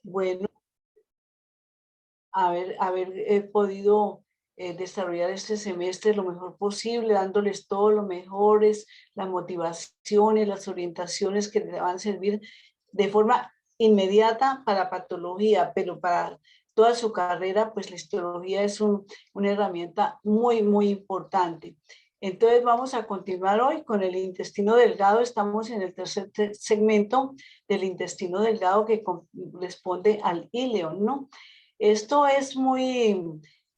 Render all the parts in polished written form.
Bueno, haber podido desarrollar este semestre lo mejor posible, dándoles todo lo mejores, las motivaciones, las orientaciones que les van a servir de forma inmediata para patología, pero para toda su carrera, pues la histología es una herramienta muy, muy importante. Entonces vamos a continuar hoy con el intestino delgado. Estamos en el tercer segmento del intestino delgado que corresponde al ileón, ¿no? Esto es muy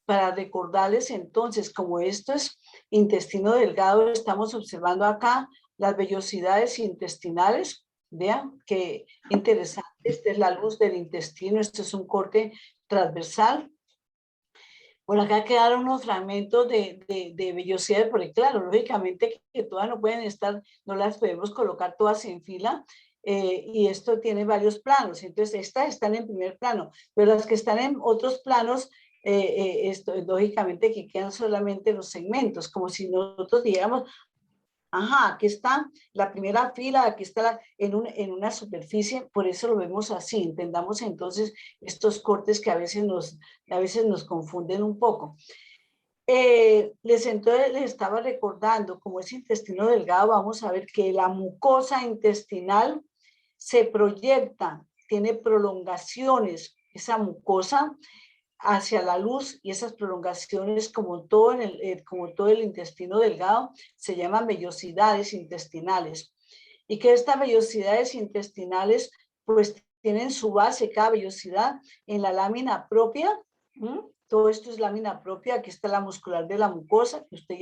para recordarles entonces, como esto es intestino delgado, estamos observando acá las vellosidades intestinales. Vean qué interesante, esta es la luz del intestino, esto es un corte transversal. Por acá quedaron unos fragmentos de vellosidades, porque claro, lógicamente que todas no pueden estar, no las podemos colocar todas en fila, y esto tiene varios planos, entonces estas están en primer plano, pero las que están en otros planos, esto, lógicamente que quedan solamente los segmentos, como si nosotros dijéramos, ajá, aquí está la primera fila, aquí está en una superficie, por eso lo vemos así. Entendamos entonces estos cortes que a veces nos confunden un poco. Entonces les estaba recordando, como es intestino delgado, vamos a ver que la mucosa intestinal se proyecta, tiene prolongaciones, esa mucosa hacia la luz, y esas prolongaciones, como todo el intestino delgado, se llaman vellosidades intestinales. Y que estas vellosidades intestinales, pues tienen su base, cada vellosidad, en la lámina propia. Todo esto es lámina propia. Aquí está la muscular de la mucosa, que usted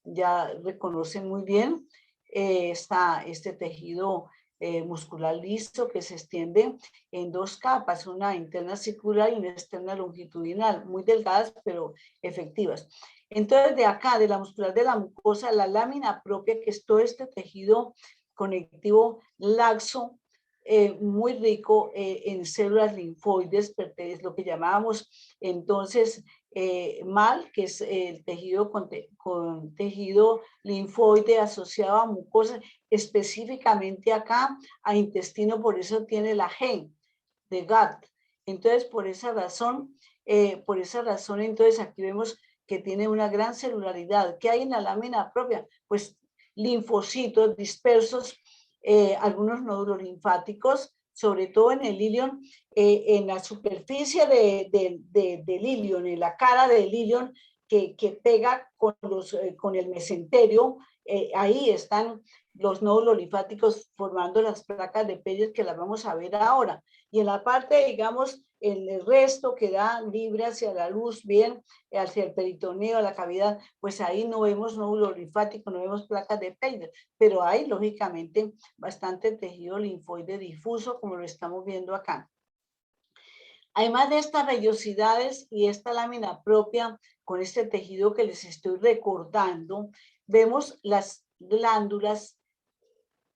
ya reconoce muy bien. Está este tejido muscular liso que se extiende en dos capas, una interna circular y una externa longitudinal, muy delgadas pero efectivas. Entonces, de acá, de la muscular de la mucosa, la lámina propia, que es todo este tejido conectivo laxo, muy rico en células linfoides, es lo que llamábamos entonces MAL, que es el tejido con tejido linfoide asociado a mucosa, específicamente acá a intestino, por eso tiene la G de gut. Entonces, por esa razón, entonces aquí vemos que tiene una gran celularidad. ¿Qué hay en la lámina propia? Pues linfocitos dispersos, algunos nódulos linfáticos, sobre todo en el ilion, en la superficie del ilion, en la cara del ilion, que pega con el mesenterio. Ahí están los nódulos linfáticos formando las placas de Peyer's, que las vamos a ver ahora. Y en la parte, digamos, en el resto que da libre hacia la luz, bien, hacia el peritoneo, la cavidad, pues ahí no vemos nódulo linfático, no vemos placas de Peyer's, pero hay, lógicamente, bastante tejido linfoide difuso, como lo estamos viendo acá. Además de estas vellosidades y esta lámina propia con este tejido que les estoy recordando, vemos las glándulas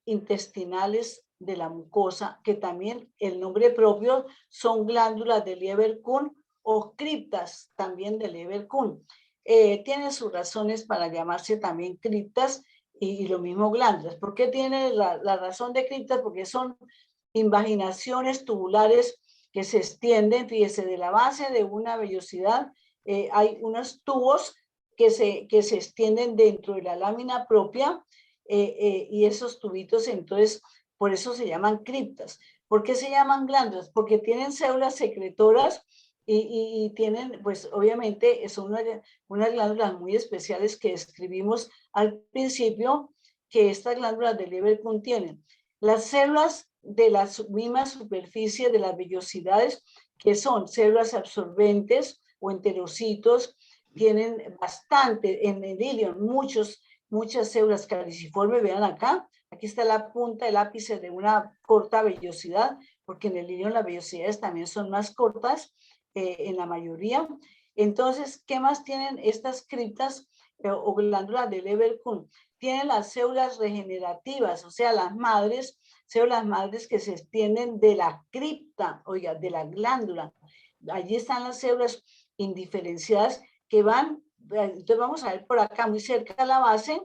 intestinales de la mucosa, que también el nombre propio son glándulas de Lieberkühn o criptas también de Lieberkühn. Tienen sus razones para llamarse también criptas y lo mismo glándulas. ¿Por qué tiene la razón de criptas? Porque son invaginaciones tubulares que se extienden, fíjese, de la base de una vellosidad, hay unos tubos que se extienden dentro de la lámina propia, y esos tubitos, entonces, por eso se llaman criptas. ¿Por qué se llaman glándulas? Porque tienen células secretoras y tienen, pues obviamente, son unas glándulas muy especiales que describimos al principio, que estas glándulas de Lieberkühn tienen. Las células de la misma superficie de las vellosidades, que son células absorbentes o enterocitos, tienen bastante en el ilion, muchas células caliciformes. Vean acá, aquí está la punta del ápice de una corta vellosidad, porque en el ilion las vellosidades también son más cortas, en la mayoría. Entonces, ¿qué más tienen estas criptas o glándulas de Lieberkühn? Tienen las células regenerativas, o sea, células madres que se extienden de la cripta, oiga, de la glándula. Allí están las células indiferenciadas que van. Entonces vamos a ver por acá, muy cerca de la base,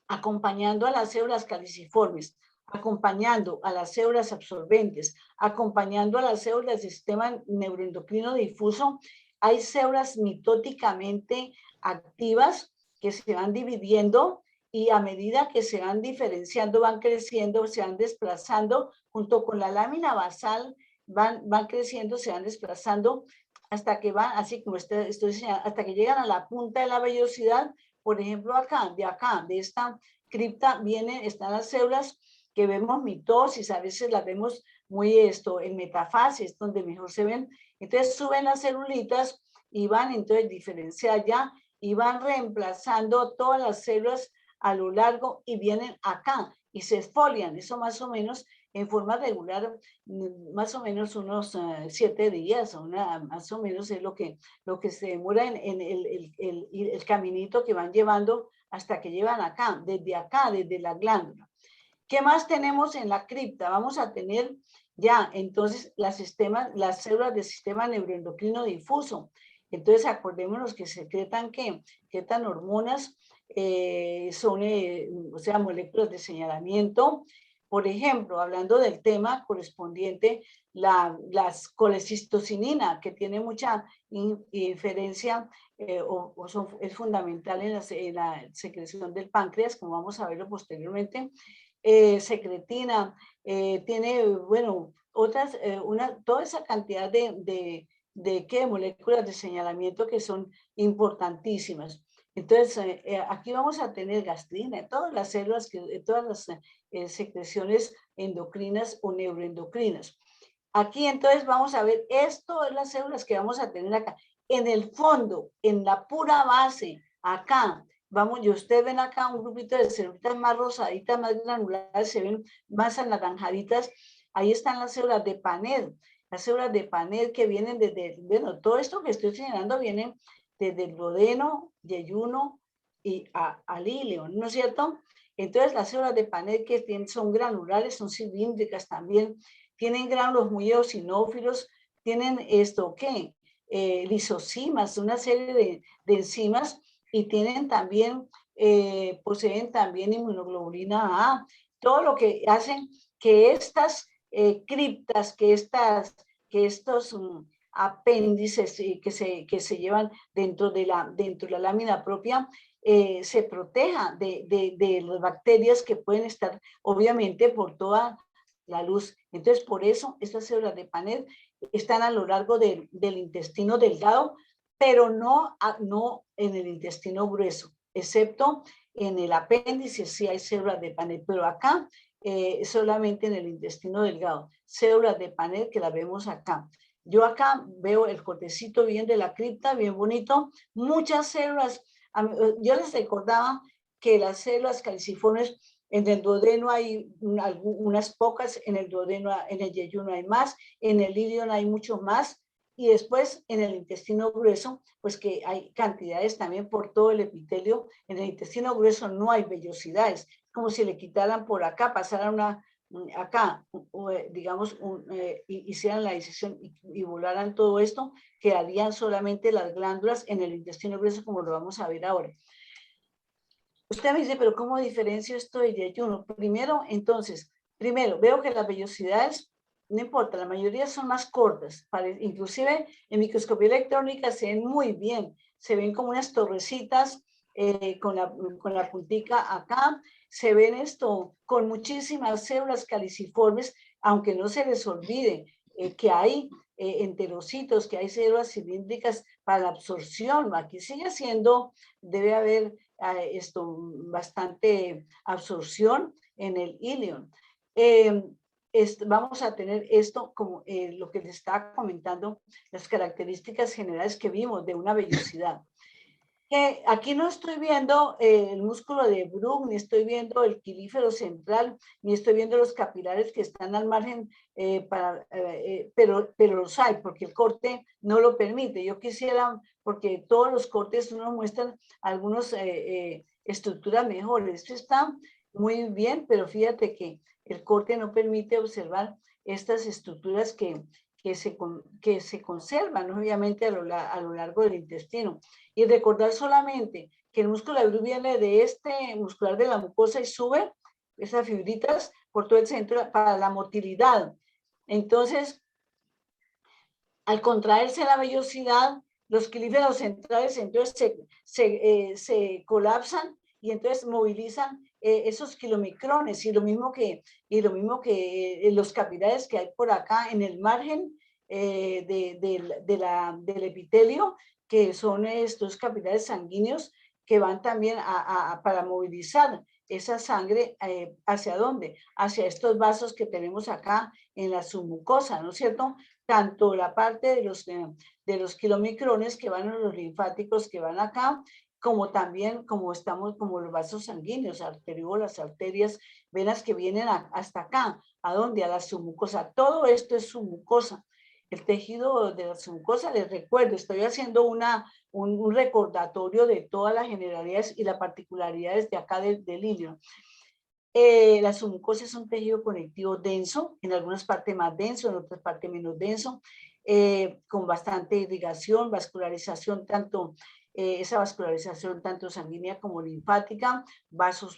acompañando a las células caliciformes. acompañando a las células absorbentes, acompañando a las células del sistema neuroendocrino difuso. Hay células mitóticamente activas que se van dividiendo y a medida que se van diferenciando, van creciendo, se van desplazando junto con la lámina basal, van creciendo, se van desplazando hasta que van, así como estoy señalando, hasta que llegan a la punta de la vellosidad. Por ejemplo, acá, de esta cripta están las células que vemos mitosis, a veces las vemos muy en metafasis, donde mejor se ven. Entonces suben las celulitas y van entonces diferenciar ya y van reemplazando todas las células a lo largo y vienen acá y se esfolian. Eso más o menos en forma regular, más o menos unos 7 días, más o menos es lo que se demora en el caminito que van llevando hasta que llevan acá, desde la glándula. ¿Qué más tenemos en la cripta? Vamos a tener ya entonces las células del sistema neuroendocrino difuso. Entonces acordémonos que secretan hormonas, o sea, moléculas de señalamiento. Por ejemplo, hablando del tema correspondiente, la colecistocinina, que tiene mucha inferencia es fundamental en la secreción del páncreas, como vamos a verlo posteriormente. Secretina, tiene, bueno, otras, toda esa cantidad de moléculas de señalamiento que son importantísimas. Entonces, aquí vamos a tener gastrina, todas las células, todas las secreciones endocrinas o neuroendocrinas. Aquí entonces vamos a ver, esto es las células que vamos a tener acá. En el fondo, en la pura base, acá, vamos, y ustedes ven acá un grupito de células más rosaditas, más granulares, se ven más anaranjaditas. Ahí están las células de Paneth. Las células de Paneth que vienen desde, bueno, todo esto que estoy señalando viene desde el duodeno, yeyuno y al íleon, ¿no es cierto? Entonces las células de Paneth que son granulares, son cilíndricas también, tienen gránulos muy eosinófilos, tienen lisosimas, una serie de enzimas, y tienen también, poseen también inmunoglobulina A, todo lo que hacen que estas criptas, que estos apéndices que se llevan dentro de la lámina propia, se proteja de las bacterias que pueden estar, obviamente, por toda la luz. Entonces, por eso estas células de Paneth están a lo largo del intestino delgado, pero no en el intestino grueso, excepto en el apéndice sí hay células de Paneth, pero acá solamente en el intestino delgado, células de Paneth que las vemos acá. Yo acá veo el cortecito bien de la cripta, bien bonito, muchas células. Yo les recordaba que las células caliciformes en el duodeno hay unas pocas, en el duodeno, en el yeyuno hay más, en el ilion hay mucho más, y después en el intestino grueso, pues que hay cantidades también por todo el epitelio. En el intestino grueso no hay vellosidades, como si le quitaran por acá, pasaran acá, digamos, hicieran la decisión y volaran todo esto, quedarían solamente las glándulas en el intestino grueso, como lo vamos a ver ahora. Usted me dice, pero ¿cómo diferencio esto de yeyuno? Primero, veo que las vellosidades, no importa, la mayoría son más cortas, inclusive en microscopía electrónica se ven muy bien, se ven como unas torrecitas con la puntica acá, se ven con muchísimas células caliciformes, aunque no se les olvide que hay enterocitos, que hay células cilíndricas para la absorción. Aquí sigue siendo, debe haber bastante absorción en el ilion. Vamos a tener esto como lo que les estaba comentando, las características generales que vimos de una vellosidad. Aquí no estoy viendo el músculo de Brook, ni estoy viendo el quilífero central, ni estoy viendo los capilares que están al margen, pero los hay, porque el corte no lo permite. Yo quisiera, porque todos los cortes nos muestran algunas estructuras mejores. Esto está muy bien, pero fíjate que el corte no permite observar estas estructuras que se conservan, obviamente, a lo largo del intestino. Y recordar solamente que el músculo de Brook viene de muscular de la mucosa y sube esas fibritas por todo el centro para la motilidad. Entonces, al contraerse la vellosidad, los quelíferos centrales entonces se colapsan y entonces movilizan esos kilomicrones y lo mismo que los capilares que hay por acá en el margen del epitelio, que son estos capilares sanguíneos que van también para movilizar esa sangre, ¿hacia dónde? Hacia estos vasos que tenemos acá en la submucosa, ¿no es cierto? Tanto la parte de los kilomicrones que van a los linfáticos que van acá, como también como los vasos sanguíneos, arteriolas, arterias, venas que vienen hasta acá. ¿A dónde? A la submucosa. Todo esto es submucosa. El tejido de la submucosa, les recuerdo, estoy haciendo un recordatorio de todas las generalidades y las particularidades de acá del ilio. La submucosa es un tejido conectivo denso, en algunas partes más denso, en otras partes menos denso, con bastante irrigación, vascularización, esa vascularización tanto sanguínea como linfática, vasos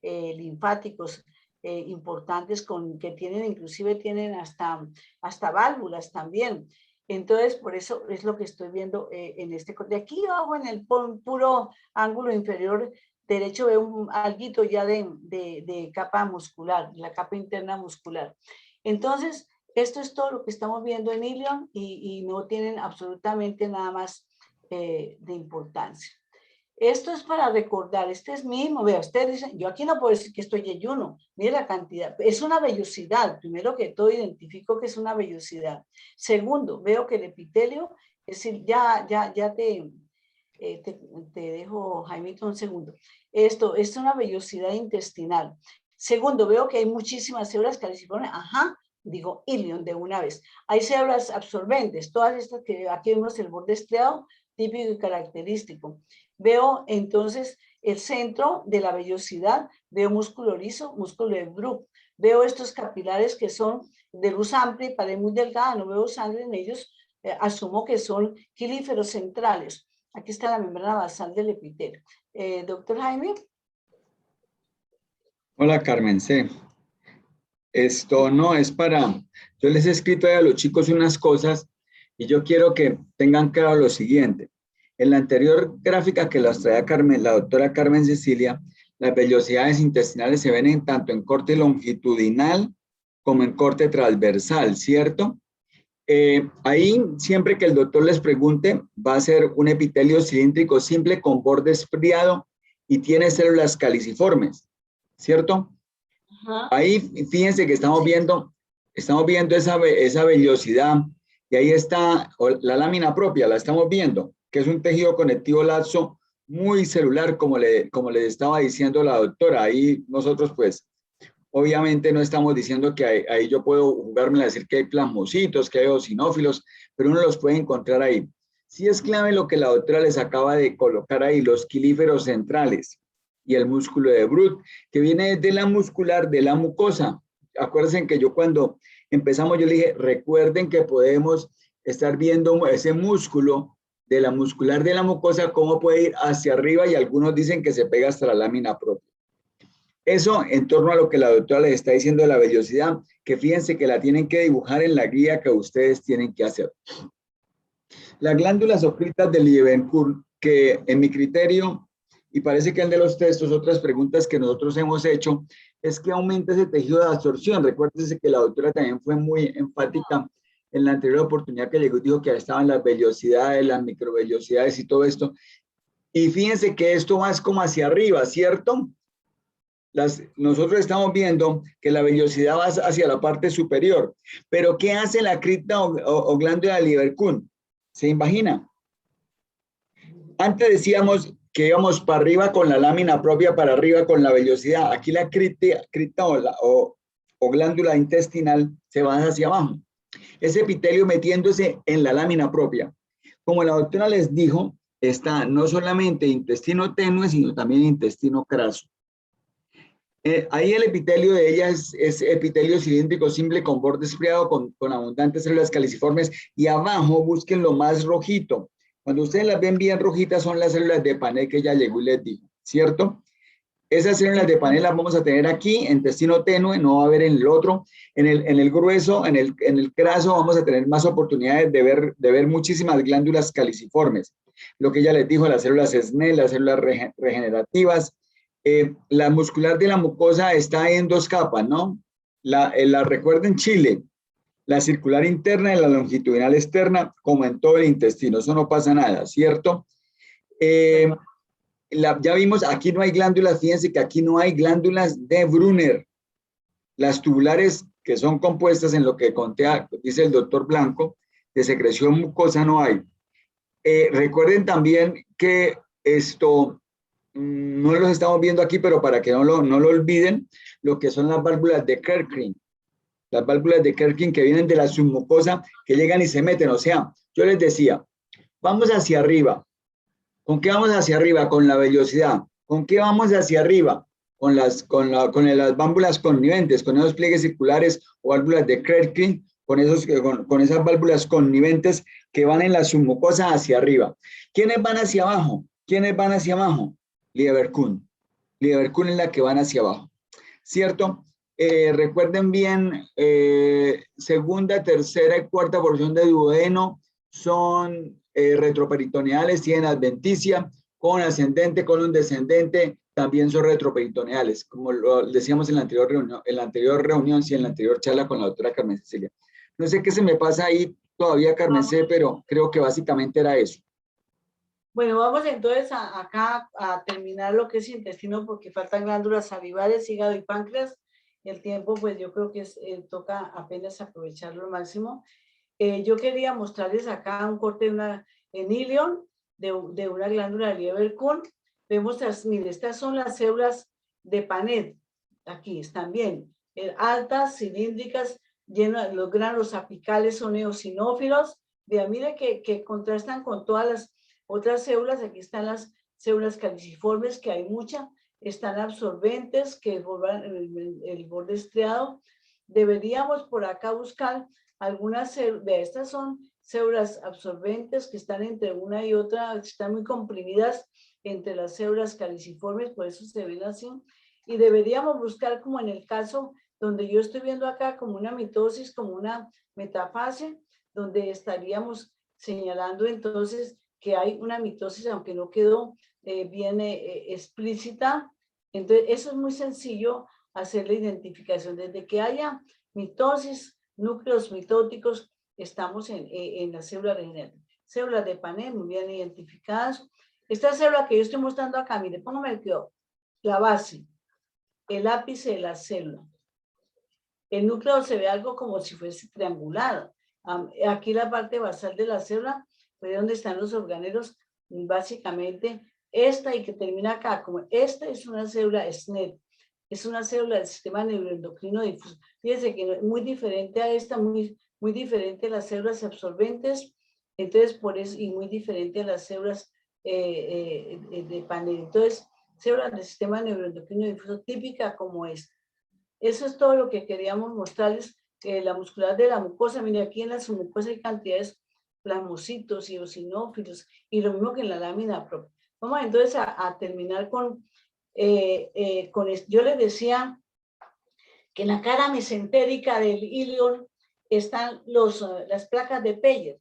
linfáticos importantes que inclusive tienen hasta válvulas también. Entonces, por eso es lo que estoy viendo de aquí abajo en el puro ángulo inferior derecho veo alguito ya de capa muscular, la capa interna muscular. Entonces, esto es todo lo que estamos viendo en ilion y no tienen absolutamente nada más de importancia. Esto es para recordar, este es mismo, vea, ustedes dicen, yo aquí no puedo decir que estoy ayuno, mire la cantidad, es una vellosidad, primero que todo identifico que es una vellosidad. Segundo, veo que el epitelio, es decir, ya te dejo, Jaimito, un segundo. Esto es una vellosidad intestinal. Segundo, veo que hay muchísimas células caliciformes, digo ilion de una vez. Hay células absorbentes, todas estas que aquí vemos el borde estriado, típico y característico. Veo entonces el centro de la vellosidad, veo músculo liso, músculo de Bruch, veo estos capilares que son de luz amplia y pared muy delgada, no veo sangre en ellos, asumo que son quelíferos centrales. Aquí está la membrana basal del epitelio. Doctor Jaime. Hola, Carmen C. Esto no es para... Yo les he escrito a los chicos unas cosas y yo quiero que tengan claro lo siguiente. En la anterior gráfica que las traía Carmen, la doctora Carmen Cecilia, las vellosidades intestinales se ven tanto en corte longitudinal como en corte transversal, ¿cierto? Ahí, siempre que el doctor les pregunte, va a ser un epitelio cilíndrico simple con borde estriado y tiene células caliciformes, ¿cierto? Ahí, fíjense que estamos viendo esa vellosidad y ahí está la lámina propia, la estamos viendo, que es un tejido conectivo laxo muy celular, como le estaba diciendo la doctora. Ahí nosotros, pues, obviamente no estamos diciendo que ahí yo puedo jugarme a decir que hay plasmocitos, que hay eosinófilos, pero uno los puede encontrar ahí. Sí es clave lo que la doctora les acaba de colocar ahí, los quelíferos centrales y el músculo de Bruch, que viene de la muscular de la mucosa. Acuérdense que yo cuando empezamos, yo le dije, recuerden que podemos estar viendo ese músculo de la muscular de la mucosa, cómo puede ir hacia arriba y algunos dicen que se pega hasta la lámina propia. Eso en torno a lo que la doctora les está diciendo de la vellosidad, que fíjense que la tienen que dibujar en la guía que ustedes tienen que hacer. Las glándulas ocultas del Liebencourt, que en mi criterio, y parece que en de los textos, otras preguntas que nosotros hemos hecho, es que aumenta ese tejido de absorción. Recuérdense que la doctora también fue muy enfática en la anterior oportunidad que llegó, dijo que estaban las vellosidades, las microvellosidades y todo esto. Y fíjense que esto va como hacia arriba, ¿cierto? Nosotros estamos viendo que la vellosidad va hacia la parte superior, pero ¿qué hace la cripta o glándula de Lieberkühn? ¿Se imagina? Antes decíamos que íbamos para arriba con la lámina propia, para arriba con la vellosidad. Aquí la cripta o glándula intestinal se va hacia abajo. Ese epitelio metiéndose en la lámina propia. Como la doctora les dijo, está no solamente intestino tenue, sino también intestino craso. Ahí el epitelio de ella es epitelio cilíndrico simple con borde estriado, con abundantes células caliciformes, y abajo busquen lo más rojito. Cuando ustedes las ven bien rojitas son las células de Panay que ya llegó y les dijo, ¿cierto? Esas células de panel las vamos a tener aquí, en intestino tenue, no va a haber en el otro. En el grueso, en el graso, vamos a tener más oportunidades de ver muchísimas glándulas caliciformes. Lo que ella les dijo, las células SNEL, las células regenerativas. La muscular de la mucosa está en dos capas, ¿no? La recuerden Chile, la circular interna y la longitudinal externa, como en todo el intestino. Eso no pasa nada, ¿cierto? Ya vimos, aquí no hay glándulas, fíjense que aquí no hay glándulas de Brunner. Las tubulares que son compuestas en lo que dice el doctor Blanco, de secreción mucosa no hay. Recuerden también que esto no los estamos viendo aquí, pero para que no lo olviden, lo que son las válvulas de Kerkring. Las válvulas de Kerkring que vienen de la submucosa, que llegan y se meten. O sea, yo les decía, vamos hacia arriba. ¿Con qué vamos hacia arriba? Con la vellosidad. ¿Con qué vamos hacia arriba? Con las válvulas conniventes, con esos pliegues circulares o válvulas de Kerkring, con esas válvulas conniventes que van en la submucosa hacia arriba. ¿Quiénes van hacia abajo? ¿Quiénes van hacia abajo? Lieberkühn. Lieberkühn es la que van hacia abajo, ¿cierto? Recuerden bien, segunda, tercera y cuarta porción de duodeno son retroperitoneales, tienen adventicia, con ascendente, colon descendente, también son retroperitoneales, como lo decíamos en la anterior reunión, sí, en la anterior charla con la doctora Carmen Cecilia. No sé qué se me pasa ahí todavía, Carmen C, pero creo que básicamente era eso. Bueno, vamos entonces acá a terminar lo que es intestino porque faltan glándulas salivares, hígado y páncreas. El tiempo, pues yo creo que toca apenas aprovecharlo al máximo. Yo quería mostrarles acá un corte en ilion de una glándula de Lieberkühn. Vemos, miren, estas son las células de Panet. Aquí están bien, altas, cilíndricas, llenas, los granos apicales son eosinófilos. Vean, mire que contrastan con todas las otras células. Aquí están las células caliciformes, que hay muchas, están absorbentes, que forman el borde estriado. Deberíamos por acá buscar algunas células, estas son células absorbentes que están entre una y otra, están muy comprimidas entre las células caliciformes, por eso se ven así. Y deberíamos buscar, como en el caso donde yo estoy viendo acá, como una mitosis, como una metafase, donde estaríamos señalando entonces que hay una mitosis, aunque no quedó bien explícita. Entonces, eso es muy sencillo, hacer la identificación. Desde que haya mitosis, núcleos mitóticos, estamos en la célula regenerativa. Células de Panet muy bien identificadas. Esta célula que yo estoy mostrando acá, mire, póngame la base, el ápice de la célula. El núcleo se ve algo como si fuese triangulado. Aquí la parte basal de la célula, pues donde están los organelos, básicamente esta, y que termina acá, como esta es una célula SNEL, es una célula del sistema neuroendocrino difuso. Fíjense que es muy diferente a esta, muy diferente a las células absorbentes, entonces por eso, y muy diferente a las células de Panet. Entonces, células del sistema neuroendocrino difuso típica como esta. Eso es todo lo que queríamos mostrarles, la muscular de la mucosa. Mire, aquí en la submucosa hay cantidades plasmocitos y eosinófilos, y lo mismo que en la lámina propia. Vamos entonces a terminar con esto. Yo les decía que en la cara mesentérica del ilion están las placas de Peyer.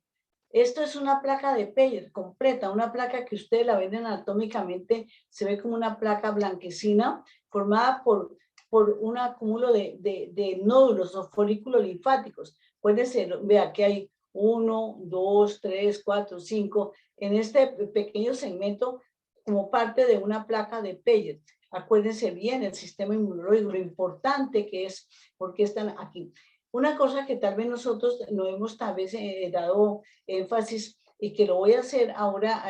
Esto es una placa de Peyer completa, una placa que ustedes la ven anatómicamente, se ve como una placa blanquecina formada por un acúmulo de nódulos o folículos linfáticos. Puede ser, vea que hay 1, 2, 3, 4, 5 en este pequeño segmento como parte de una placa de Peyer. Acuérdense bien, el sistema inmunológico, lo importante que es, porque están aquí. Una cosa que tal vez nosotros no hemos tal vez dado énfasis, y que lo voy a hacer ahora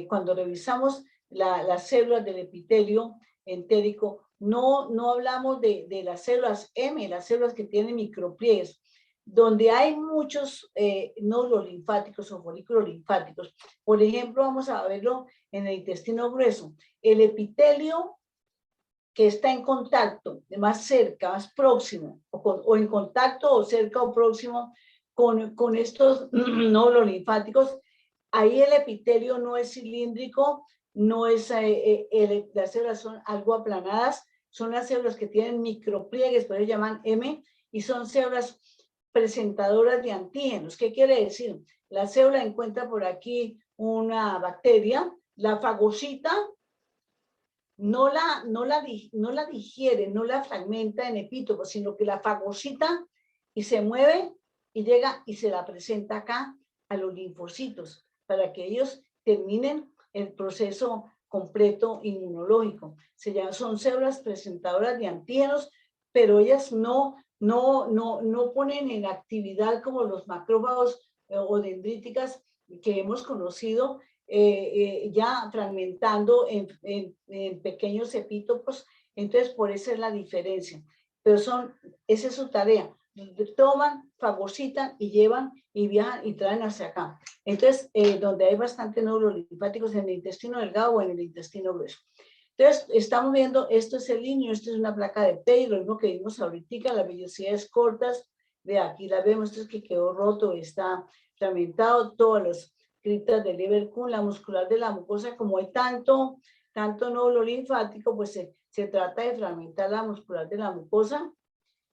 cuando revisamos las células del epitelio entérico, no hablamos de las células M, las células que tienen micropliegues, donde hay muchos nódulos linfáticos o folículos linfáticos. Por ejemplo, vamos a verlo en el intestino grueso. El epitelio que está en contacto, más cerca, más próximo, o en contacto o cerca o próximo con estos nódulos linfáticos, ahí el epitelio no es cilíndrico, no es, las células son algo aplanadas, son las células que tienen micropliegues, por eso llaman M, y son células presentadoras de antígenos. ¿Qué quiere decir? La célula encuentra por aquí una bacteria, la fagocita, no la digiere, no la fragmenta en epítopos, sino que la fagocita y se mueve y llega y se la presenta acá a los linfocitos para que ellos terminen el proceso completo inmunológico. Son células presentadoras de antígenos, pero ellas no ponen en actividad como los macrófagos o dendríticas que hemos conocido, ya fragmentando en pequeños epítopos. Entonces, por eso es la diferencia. Pero esa es su tarea. Toman, fagocitan y llevan y viajan y traen hacia acá. Entonces, donde hay bastante nódulos linfáticos en el intestino delgado o en el intestino grueso. Entonces, estamos viendo, esto es el lignio, esto es una placa de Pey, lo mismo que vimos ahorita, las vellosidades cortas, de aquí la vemos, esto es que quedó roto, está fragmentado, todas las criptas del Leverkusen, la muscular de la mucosa, como hay tanto nódulo linfático, pues se trata de fragmentar la muscular de la mucosa,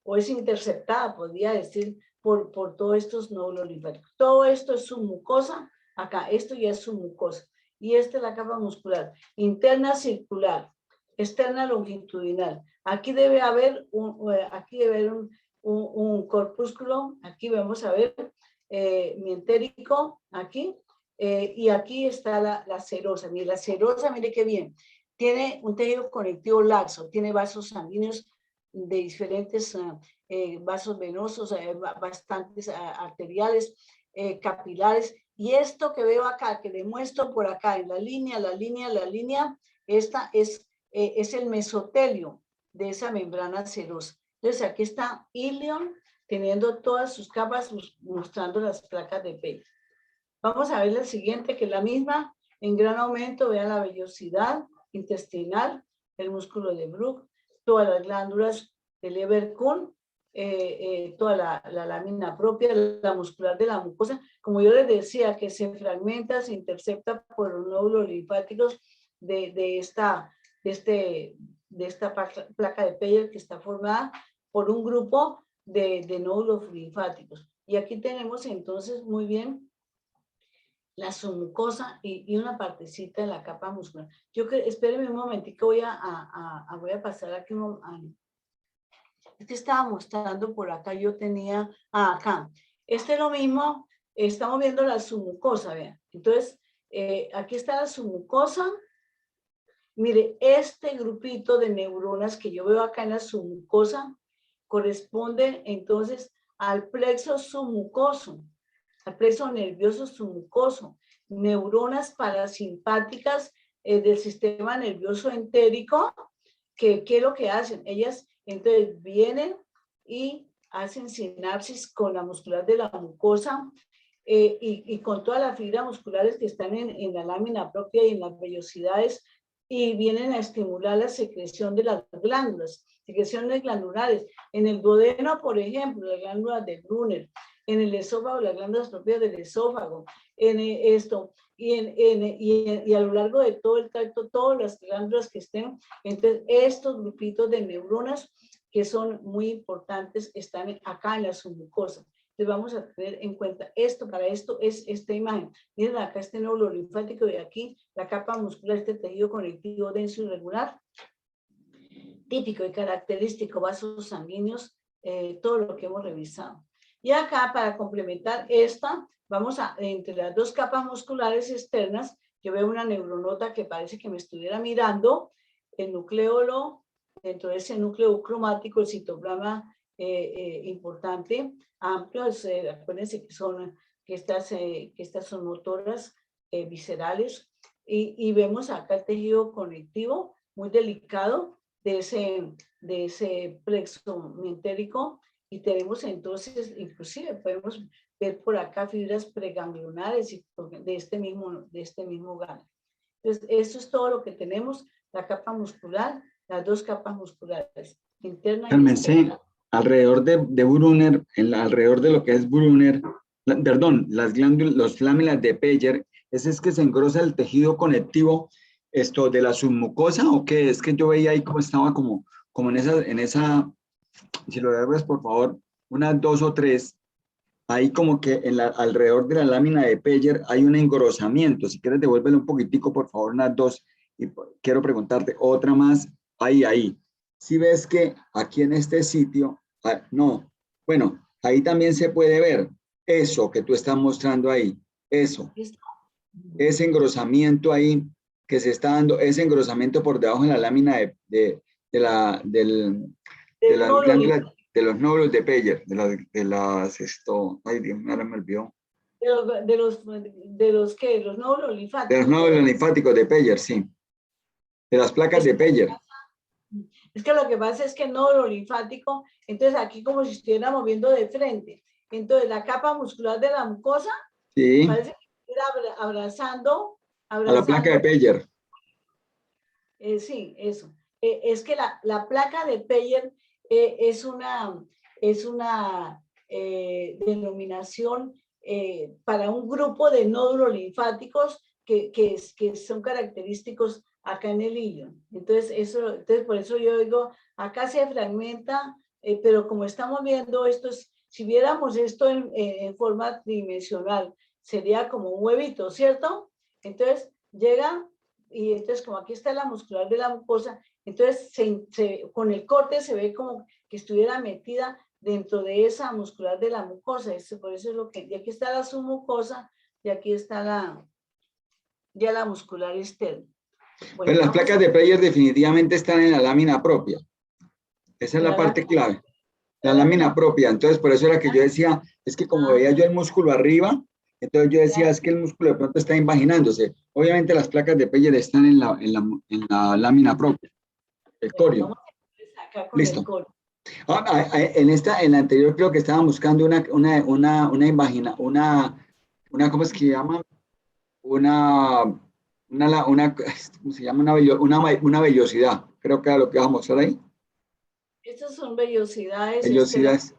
o es interceptada, podría decir, por todos estos nódulos linfáticos. Todo esto es su mucosa, acá, esto ya es su mucosa. Y esta es la capa muscular, interna circular, externa longitudinal. Aquí debe haber un corpúsculo, aquí vamos a ver, mientérico, aquí, y aquí está la serosa. Mire, la serosa, mire qué bien, tiene un tejido conectivo laxo, tiene vasos sanguíneos de diferentes vasos venosos, bastantes arteriales, capilares. Y esto que veo acá, que le muestro por acá en la línea, esta es el mesotelio de esa membrana serosa. Entonces aquí está ilion teniendo todas sus capas, mostrando las placas de Pey. Vamos a ver la siguiente, que es la misma, en gran aumento. Vean la vellosidad intestinal, el músculo de Bruch, todas las glándulas del Leverkusen, toda la lámina propia, la muscular de la mucosa, como yo les decía, que se fragmenta, se intercepta por los nódulos linfáticos de esta placa de Peyer, que está formada por un grupo de nódulos linfáticos. Y aquí tenemos entonces muy bien la submucosa y una partecita de la capa muscular. Espérenme un momentico, voy a pasar aquí es que estaba mostrando por acá, yo tenía, acá. Este es lo mismo, estamos viendo la submucosa, vean. Entonces, aquí está la submucosa. Mire, este grupito de neuronas que yo veo acá en la submucosa corresponde entonces al plexo submucoso, al plexo nervioso submucoso, neuronas parasimpáticas del sistema nervioso entérico, que ¿qué es lo que hacen? Ellas entonces vienen y hacen sinapsis con la muscular de la mucosa y con todas las fibras musculares que están en la lámina propia y en las vellosidades, y vienen a estimular la secreción de las glándulas, secreciones glandulares. En el duodeno, por ejemplo, las glándulas de Brunner, en el esófago, las glándulas propias del esófago, en esto, y a lo largo de todo el tracto, todas las glándulas que estén. Entonces, estos grupitos de neuronas que son muy importantes están acá en la submucosa. Entonces, vamos a tener en cuenta esto. Para esto es esta imagen. Miren acá este nódulo linfático de aquí, la capa muscular, este tejido conectivo denso y regular, típico y característico, vasos sanguíneos, todo lo que hemos revisado. Y acá, para complementar esta, vamos a, entre las dos capas musculares externas, yo veo una neuronota que parece que me estuviera mirando, el nucleolo, dentro de ese núcleo cromático, el citoplasma importante, amplio. Acuérdense que estas son motoras viscerales, y vemos acá el tejido conectivo muy delicado de ese plexo mentérico, y tenemos entonces, inclusive podemos ver por acá fibras preganglionares de este mismo ganglio. Entonces, eso es todo lo que tenemos, la capa muscular, las dos capas musculares, interna y externa. Alrededor de Brunner, alrededor de lo que es Brunner, perdón, las láminas de Peyer, es que se engrosa el tejido conectivo ¿Esto de la submucosa o qué? Es que yo veía ahí como estaba como en esa, si lo ves por favor, unas 2 o 3, ahí como que alrededor de la lámina de Peyer hay un engrosamiento. Si quieres devuélvele un poquitico, por favor, unas 2. Y quiero preguntarte otra más, ahí. Si ves que aquí en este sitio, no, bueno, ahí también se puede ver eso que tú estás mostrando ahí, eso, ese engrosamiento ahí que se está dando, ese engrosamiento por debajo de la lámina de Del las nódulo glándulas, linfático, de los nódulos de Peyer, ay Dios mío, ahora me olvidó. ¿qué? Los nódulos De los linfáticos, nódulos ¿verdad? linfáticos de Peyer, sí. De las placas Es de que, Peyer. es que lo que pasa es que el nódulo linfático, entonces aquí como si estuviéramos viendo de frente. Entonces la capa muscular de la mucosa Sí, parece que estuviera abrazando, a la placa de abrazando, Peyer. sí, eso. Es que la placa de Peyer es una denominación para un grupo de nódulos linfáticos que son característicos acá en el hilo. Entonces, por eso yo digo, acá se fragmenta, pero como estamos viendo esto, si viéramos esto en forma tridimensional, sería como un huevito, ¿cierto? Entonces, llega y entonces como aquí está la muscular de la mucosa, entonces con el corte se ve como que estuviera metida dentro de esa muscular de la mucosa. Por eso es lo que, y aquí está la submucosa y aquí está ya la muscular externa. Pero Bueno, las vamos placas a de Peyer definitivamente están en la lámina propia. Esa es ver la parte clave. La la lámina lámina. propia. Entonces, por eso era que yo decía, es que como veía yo el músculo arriba, entonces yo decía, es que el músculo de pronto está imaginándose. Obviamente las placas de Peyer están en la lámina propia, el Bueno, corio. vamos a empezar acá con el Listo. core. En la anterior creo que estaban buscando ¿cómo es que se llama? ¿Cómo se llama? Una vellosidad. Creo que era lo que vamos a mostrar ahí. Estas son vellosidades, Vellosidades.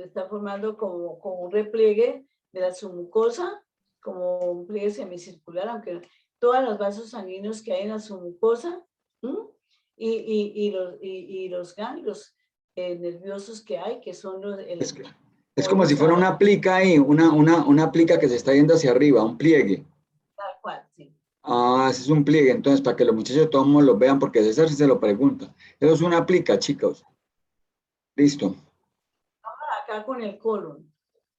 está formando como un repliegue de la submucosa, como un pliegue semicircular, aunque todos los vasos sanguíneos que hay en la submucosa y los ganglios nerviosos que hay, que son Es, es como como si vimos fuera ahora, una plica ahí, una plica que se está yendo hacia arriba, un pliegue. tal cual, sí. Ah, ese es un pliegue, entonces para que los muchachos todos lo vean, porque César sí se lo pregunta. Eso es una plica, chicos. Listo. Acá con el colon,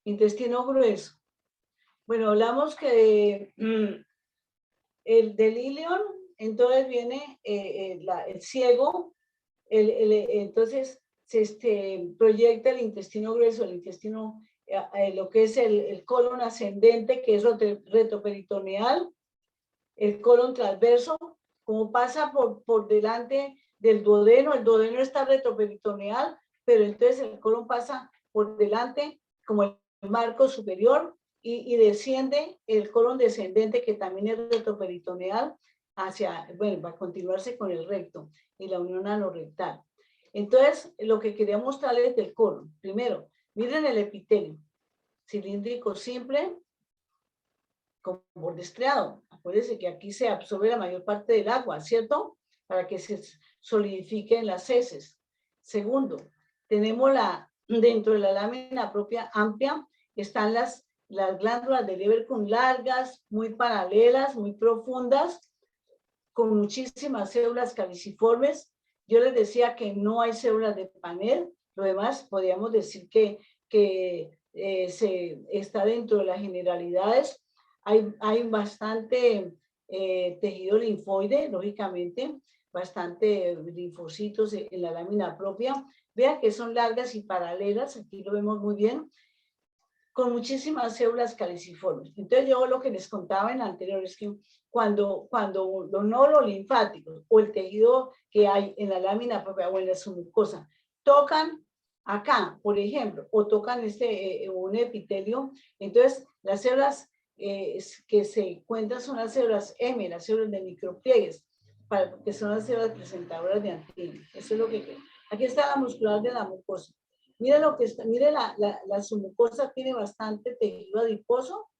intestino grueso. Bueno, hablamos que el del ilion, entonces viene el ciego, entonces se proyecta el intestino grueso, el intestino, lo que es el colon ascendente, que es retroperitoneal, el colon transverso, como pasa por delante del duodeno, el duodeno está retroperitoneal, pero entonces el colon pasa por delante como el marco superior y desciende el colon descendente, que también es retroperitoneal, bueno, va a continuarse con el recto y la unión anorrectal. Entonces, lo que quería mostrarles del colon, primero, miren el epitelio, cilíndrico simple, con borde estriado. Acuérdense que aquí se absorbe la mayor parte del agua, ¿cierto? Para que se solidifique en las heces. Segundo, tenemos dentro de la lámina propia amplia, están las glándulas del Evercum largas, muy paralelas, muy profundas, con muchísimas células caliciformes. Yo les decía que no hay células de panel, lo demás podríamos decir que está dentro de las generalidades. Hay bastante tejido linfoide, lógicamente, bastante linfocitos en la lámina propia. Vean que son largas y paralelas, aquí lo vemos muy bien, con muchísimas células caliciformes. Entonces yo lo que les contaba en la anterior es que cuando los nódulos linfáticos o el tejido que hay en la lámina propia o en la submucosa tocan acá, por ejemplo, o tocan un epitelio, entonces las células que se encuentran son las células M, las células de micropliegues, que son las células presentadoras de antígenos. Eso es lo que... Aquí está la muscular de la mucosa. Mire lo que está, mire la submucosa tiene bastante tejido adiposo.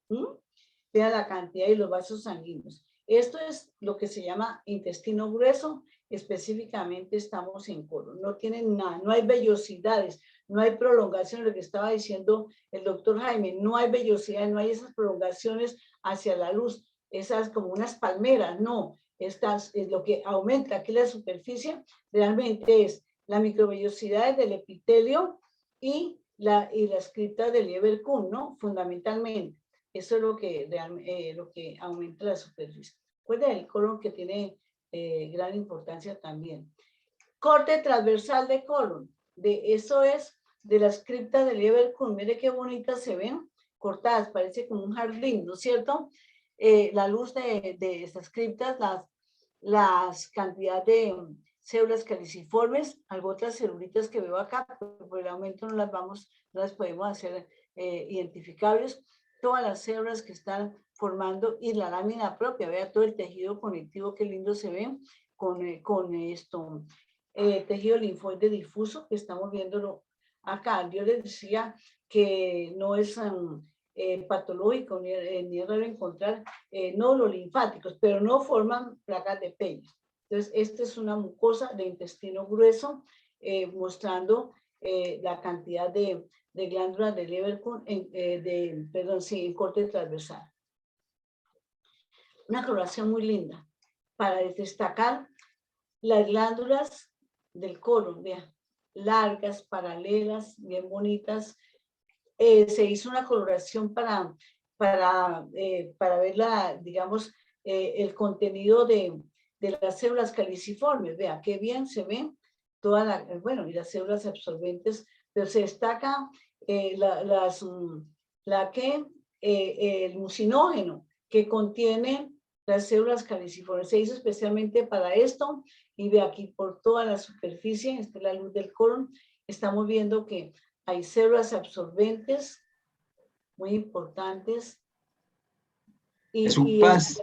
Vea la cantidad y los vasos sanguíneos. Esto es lo que se llama intestino grueso, específicamente estamos en colon. No tienen nada, no hay vellosidades, no hay prolongación, lo que estaba diciendo el doctor Jaime, no hay vellosidades, no hay esas prolongaciones hacia la luz, esas como unas palmeras, no. Estas es lo que aumenta aquí la superficie, realmente es la microvellosidad del epitelio y las criptas del Lieberkühn, ¿no? Fundamentalmente. Eso es lo que aumenta la superficie. Recuerden el colon que tiene gran importancia también. Corte transversal de colon. Eso es de las criptas del Lieberkühn. Mire qué bonitas se ven cortadas. Parece como un jardín, ¿no es cierto? La luz de estas criptas, las cantidades de células caliciformes, algo otras celulitas que veo acá, pero por el aumento no las podemos hacer identificables. Todas las células que están formando y la lámina propia, vea todo el tejido conectivo, qué lindo se ve con esto, tejido linfoide difuso, que estamos viéndolo acá. Yo les decía que no es patológico ni es raro encontrar nódulos linfáticos, pero no forman placas de Peyer's. Entonces, esta es una mucosa de intestino grueso mostrando la cantidad de glándulas de Lieberkühn, en corte transversal. Una coloración muy linda para destacar las glándulas del colon, vean, largas, paralelas, bien bonitas. Se hizo una coloración para ver digamos, el contenido de las células caliciformes. Vean, qué bien se ven todas bueno, y las células absorbentes, pero se destaca el mucinógeno que contiene las células caliciformes. Se hizo especialmente para esto, y ve aquí por toda la superficie, esta es la luz del colon, estamos viendo que hay células absorbentes muy importantes. Es un paz.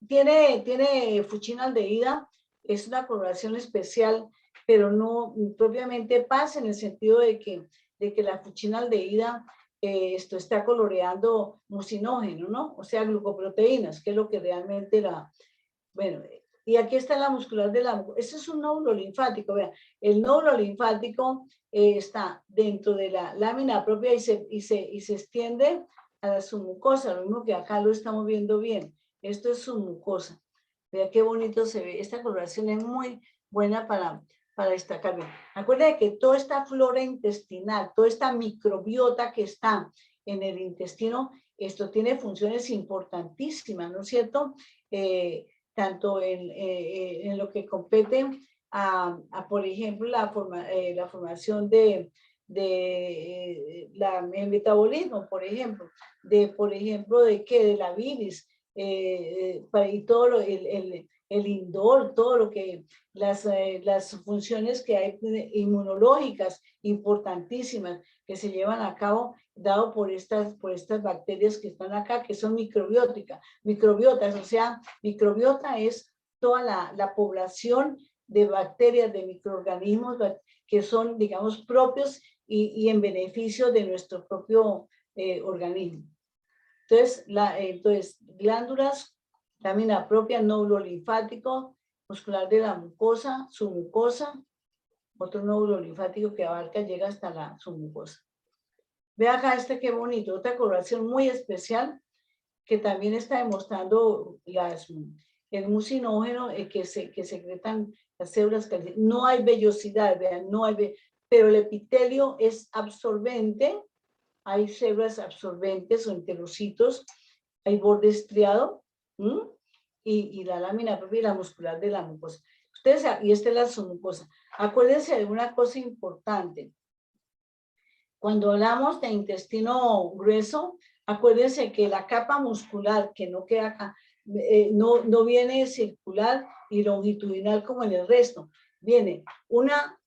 Tiene fuchinaldehída, es una coloración especial, pero no propiamente paz en el sentido de que la fuchinaldehída esto está coloreando mucinógeno, ¿no? O sea, glucoproteínas, que es lo que realmente bueno, y aquí está la muscular de la mucosa. Ese es un nódulo linfático, vean. El nódulo linfático está dentro de la lámina propia y se extiende a la submucosa, lo mismo que acá lo estamos viendo bien. Esto es submucosa. Vean qué bonito se ve. Esta coloración es muy buena para destacar bien. Acuérdense que toda esta flora intestinal, toda esta microbiota que está en el intestino, esto tiene funciones importantísimas, ¿no es cierto? Tanto en lo que compete por ejemplo, la formación el metabolismo, por ejemplo, de la bilis, y todo el indol, todo lo que, las funciones que hay inmunológicas importantísimas que se llevan a cabo, dado por estas bacterias que están acá, que son microbiotas, o sea, microbiota es toda la población de bacterias, de microorganismos que son, digamos, propios y en beneficio de nuestro propio organismo. Entonces, glándulas, lámina propia, nódulo linfático, muscular de la mucosa, submucosa, otro nódulo linfático que abarca, llega hasta la submucosa. Ve acá qué bonito, otra coloración muy especial que también está demostrando el mucinógeno que secretan las células. No hay vellosidad, vean, pero el epitelio es absorbente, hay células absorbentes o enterocitos, hay borde estriado, y la lámina propia y la muscular de la mucosa. Y esta es la submucosa. Acuérdense de una cosa importante. Cuando hablamos de intestino grueso, acuérdense que la capa muscular que no queda acá, no viene circular y longitudinal como en el resto. Viene una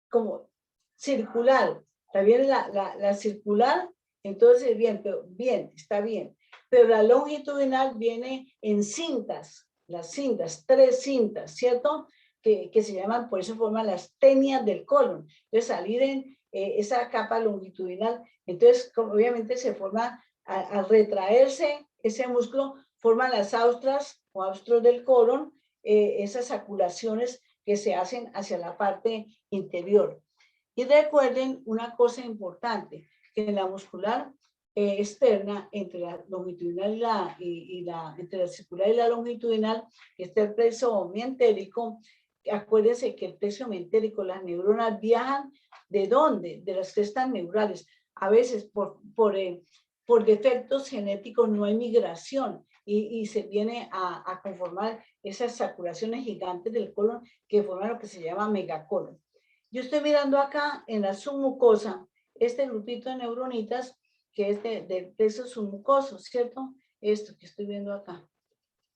como circular. Viene la circular, entonces bien, está bien. Pero la longitudinal viene en cintas, las cintas, 3 cintas, ¿cierto? Que se llaman, por eso forman las tenias del colon. Entonces, salir en esa capa longitudinal, entonces obviamente se forma, al retraerse ese músculo, forman las austras o austros del colon, esas saculaciones que se hacen hacia la parte interior. Y recuerden una cosa importante, que en la muscular externa, entre la longitudinal entre la circular y la longitudinal, está el plexo mientérico. Acuérdense que el plexo mientérico, las neuronas viajan ¿de dónde? De las crestas neurales. A veces por defectos genéticos no hay migración y se viene a conformar esas saculaciones gigantes del colon que forman lo que se llama megacolon. Yo estoy mirando acá en la submucosa este grupito de neuronitas que es del plexo submucoso, ¿cierto? Esto que estoy viendo acá.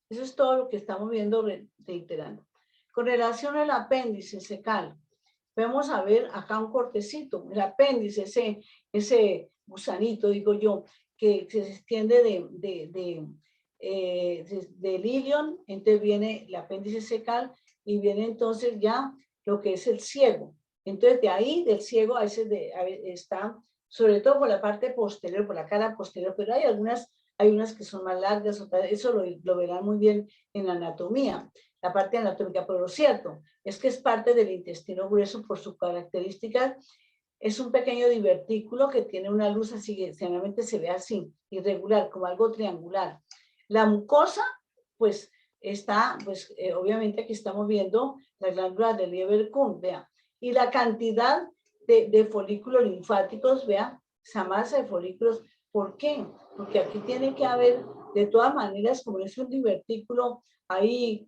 Eso es todo lo que estamos viendo reiterando. Con relación al apéndice secal, vamos a ver acá un cortecito, el apéndice, ese gusanito, digo yo, que se extiende del ilion, entonces viene el apéndice secal y viene entonces ya lo que es el ciego. Entonces de ahí, del ciego, a veces está, sobre todo por la parte posterior, por la cara posterior, pero hay unas que son más largas, otras, eso lo verán muy bien en la anatomía, la parte anatómica, pero lo cierto es que es parte del intestino grueso por sus características. Es un pequeño divertículo que tiene una luz así, que generalmente se ve así, irregular, como algo triangular. La mucosa, pues, está, pues, obviamente aquí estamos viendo las glándulas del Lieberkühn, vea, y la cantidad de folículos linfáticos, vea, esa masa de folículos. ¿Por qué? Porque aquí tiene que haber, de todas maneras, como es un divertículo ahí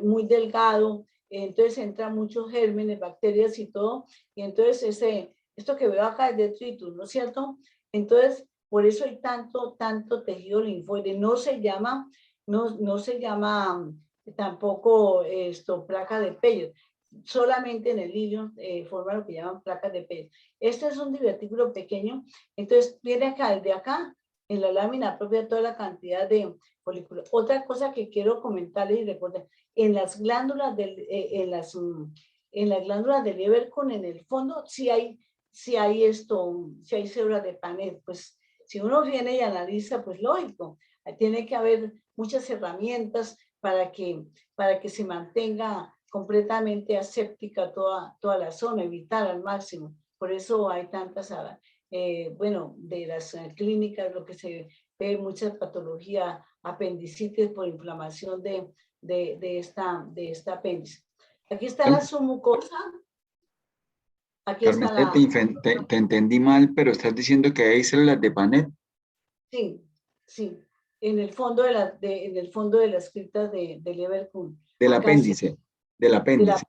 muy delgado, entonces entran muchos gérmenes, bacterias y todo, y entonces esto que veo acá es detritus, ¿no es cierto? Entonces, por eso hay tanto tejido linfoide. No se llama tampoco placa de Peyer. Solamente en el ilion forma lo que llaman placas de Peyer. Este es un divertículo pequeño, entonces viene acá, desde acá, en la lámina propia, toda la cantidad de folículos. Otra cosa que quiero comentarles y recordar, en las glándulas en las glándulas del Lieberkühn, en el fondo, sí hay células de Paneth. Pues si uno viene y analiza, pues lógico, tiene que haber muchas herramientas para que se mantenga completamente aséptica toda la zona, evitar al máximo. Por eso hay tantas, bueno, de las clínicas, lo que se ve, mucha patología, apendicitis por inflamación de esta apéndice. Aquí está la submucosa. Aquí Carmen, está te entendí mal, pero estás diciendo que hay células de Paneth. Sí, sí. En el fondo en el fondo de las criptas de Lieberkühn. Del Acá sí, apéndice, del apéndice.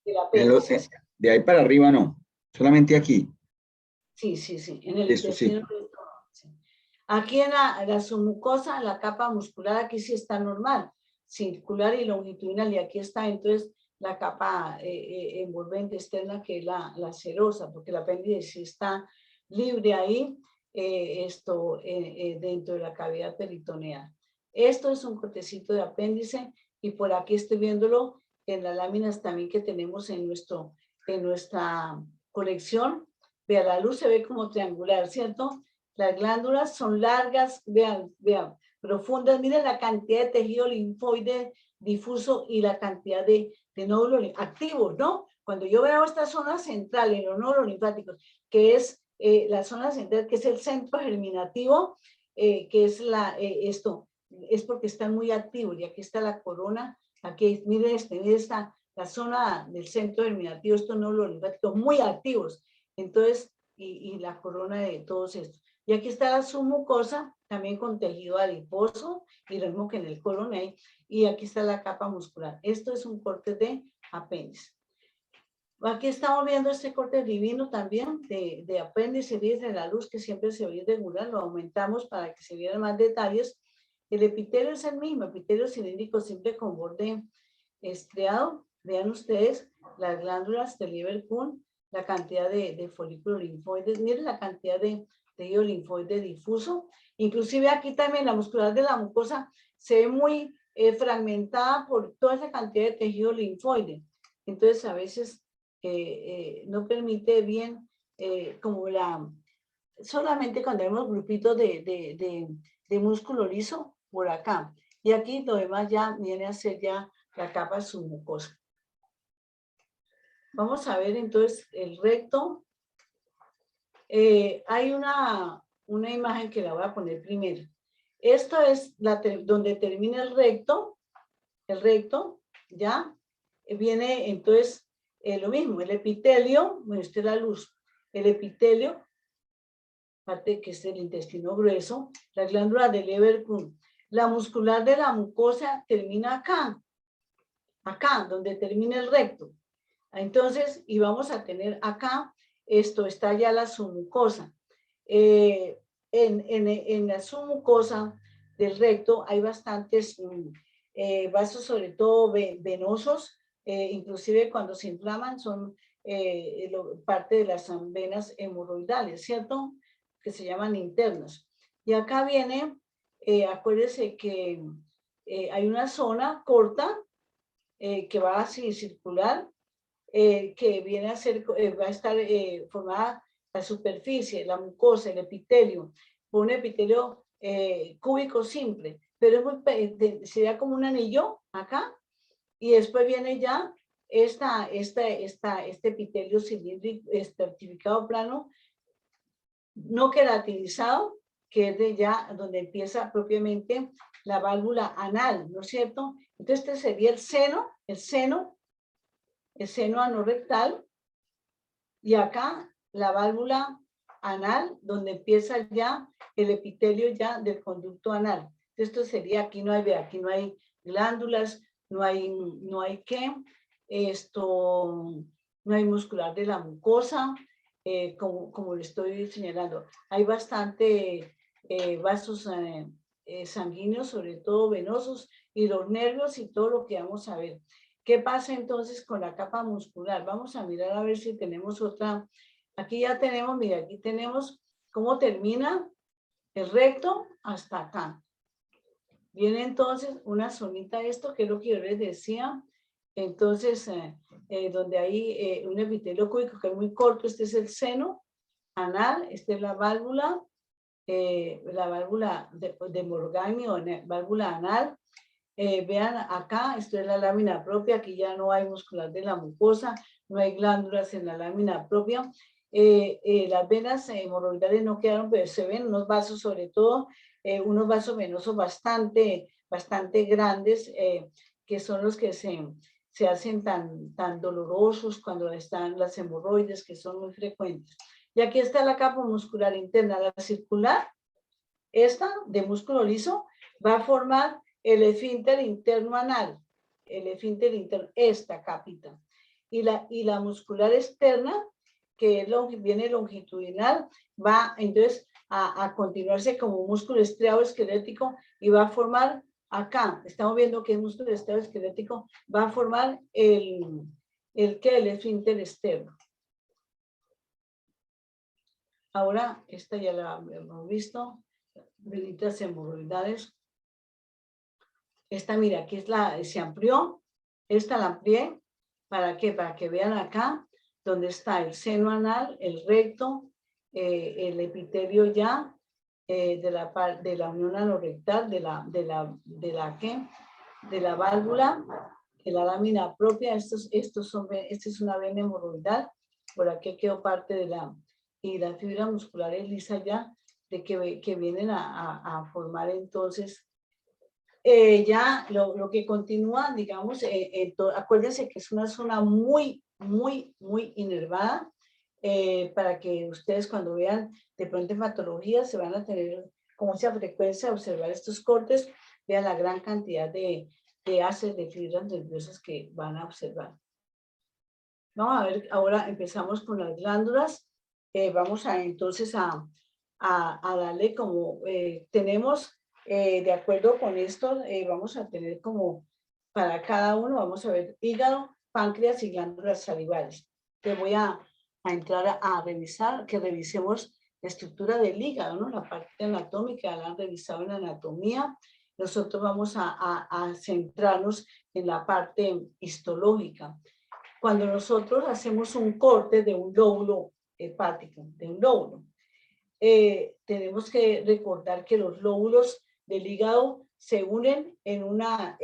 del apéndice. De ahí para arriba no, solamente aquí. Sí, sí, sí. En el Eso sí. intestino. Sí. Aquí en la submucosa, la capa muscular, aquí sí está normal, circular y longitudinal, y aquí está entonces la capa envolvente externa, que es la serosa, porque el apéndice sí está libre ahí, dentro de la cavidad peritoneal. Esto es un cortecito de apéndice, y por aquí estoy viéndolo en las láminas también que tenemos en nuestra colección. Vea, la luz se ve como triangular, ¿cierto? Las glándulas son largas, vean, profundas. Miren la cantidad de tejido linfoide difuso y la cantidad de nódulos activos, ¿no? Cuando yo veo esta zona central en los nódulos linfáticos, que es la zona central, que es el centro germinativo, que es esto, es porque están muy activos. Y aquí está la corona, aquí, miren la zona del centro germinativo, estos nódulos linfáticos muy activos. Entonces, y la corona de todos estos. Y aquí está la submucosa, también con tejido adiposo, y lo mismo que en el colon, y aquí está la capa muscular. Esto es un corte de apéndice. Aquí estamos viendo este corte divino también de apéndice, de la luz que siempre se ve irregular, lo aumentamos para que se vieran más detalles. El epitelio es el mismo, epitelio cilíndrico simple con borde estriado. Vean ustedes las glándulas del Lieberkühn, la cantidad de folículos linfoides, miren la cantidad de tejido linfoide difuso. Inclusive aquí también la muscular de la mucosa se ve muy fragmentada por toda esa cantidad de tejido linfoide. Entonces a veces no permite bien como solamente cuando vemos grupitos de músculo liso por acá. Y aquí lo demás ya viene a ser ya la capa submucosa. Vamos a ver entonces el recto. Hay una imagen que la voy a poner primero. Esto es donde termina el recto, ¿ya? Viene entonces lo mismo, el epitelio, bueno, esta es la luz, el epitelio, parte que es el intestino grueso, la glándula de Leverkusen. La muscular de la mucosa termina acá, donde termina el recto. Entonces, y vamos a tener acá, esto está ya la submucosa. En la submucosa del recto hay bastantes vasos, sobre todo venosos, inclusive cuando se inflaman son parte de las venas hemorroidales, ¿cierto? Que se llaman internas. Y acá viene, acuérdense que hay una zona corta que va así circular, que viene a ser, va a estar formada la superficie, la mucosa, el epitelio, un epitelio cúbico simple, pero es muy, sería como un anillo acá, y después viene ya este epitelio cilíndrico, estratificado plano, no queratinizado, que es de ya donde empieza propiamente la válvula anal, ¿no es cierto? Entonces este sería el seno anorrectal, y acá la válvula anal, donde empieza ya el epitelio ya del conducto anal. Esto sería, aquí no hay glándulas, no hay qué, no hay muscular de la mucosa, como le estoy señalando. Hay bastante vasos sanguíneos, sobre todo venosos, y los nervios y todo lo que vamos a ver. ¿Qué pasa entonces con la capa muscular? Vamos a mirar a ver si tenemos otra. Aquí ya tenemos, mira, aquí tenemos cómo termina el recto hasta acá. Viene entonces una zonita esto, que es lo que yo les decía. Entonces, donde hay un epitelio cúbico que es muy corto, este es el seno anal, esta es la válvula de Morgagni o válvula anal. Vean acá, esto es la lámina propia, aquí ya no hay muscular de la mucosa, no hay glándulas en la lámina propia. Las venas hemorroidales no quedaron, pero se ven unos vasos, sobre todo unos vasos venosos bastante grandes, que son los que se hacen tan dolorosos cuando están las hemorroides, que son muy frecuentes. Y aquí está la capa muscular interna, la circular, esta de músculo liso, va a formar el esfínter interno anal, el esfínter interno, esta capita. Y la muscular externa, que viene longitudinal, va entonces a continuarse como músculo estriado esquelético y va a formar acá, estamos viendo que el músculo estriado esquelético va a formar el esfínter externo. Ahora, esta ya la hemos visto, venitas hemorroidales. Esta, mira, aquí se amplió, esta la amplié, ¿para qué? Para que vean acá, donde está el seno anal, el recto, el epitelio ya, de la unión anorrectal, de la válvula, de la lámina propia. Esta es una vena hemorroidal, por aquí quedó parte y la fibra muscular es lisa ya, de que vienen a formar entonces ya lo que continúa, digamos, acuérdense que es una zona muy inervada, para que ustedes cuando vean de pronto en patología se van a tener con mucha frecuencia a observar estos cortes, vean la gran cantidad de haces, de fibras nerviosas que van a observar. Vamos a ver, ahora empezamos con las glándulas. Vamos entonces a darle como tenemos, de acuerdo con esto, vamos a tener como para cada uno, vamos a ver hígado, páncreas y glándulas salivales. Te voy a entrar a revisar, que revisemos la estructura del hígado, ¿no? La parte anatómica, la han revisado en la anatomía. Nosotros vamos a centrarnos en la parte histológica. Cuando nosotros hacemos un corte de un lóbulo hepático, tenemos que recordar que los lóbulos del hígado se unen en una,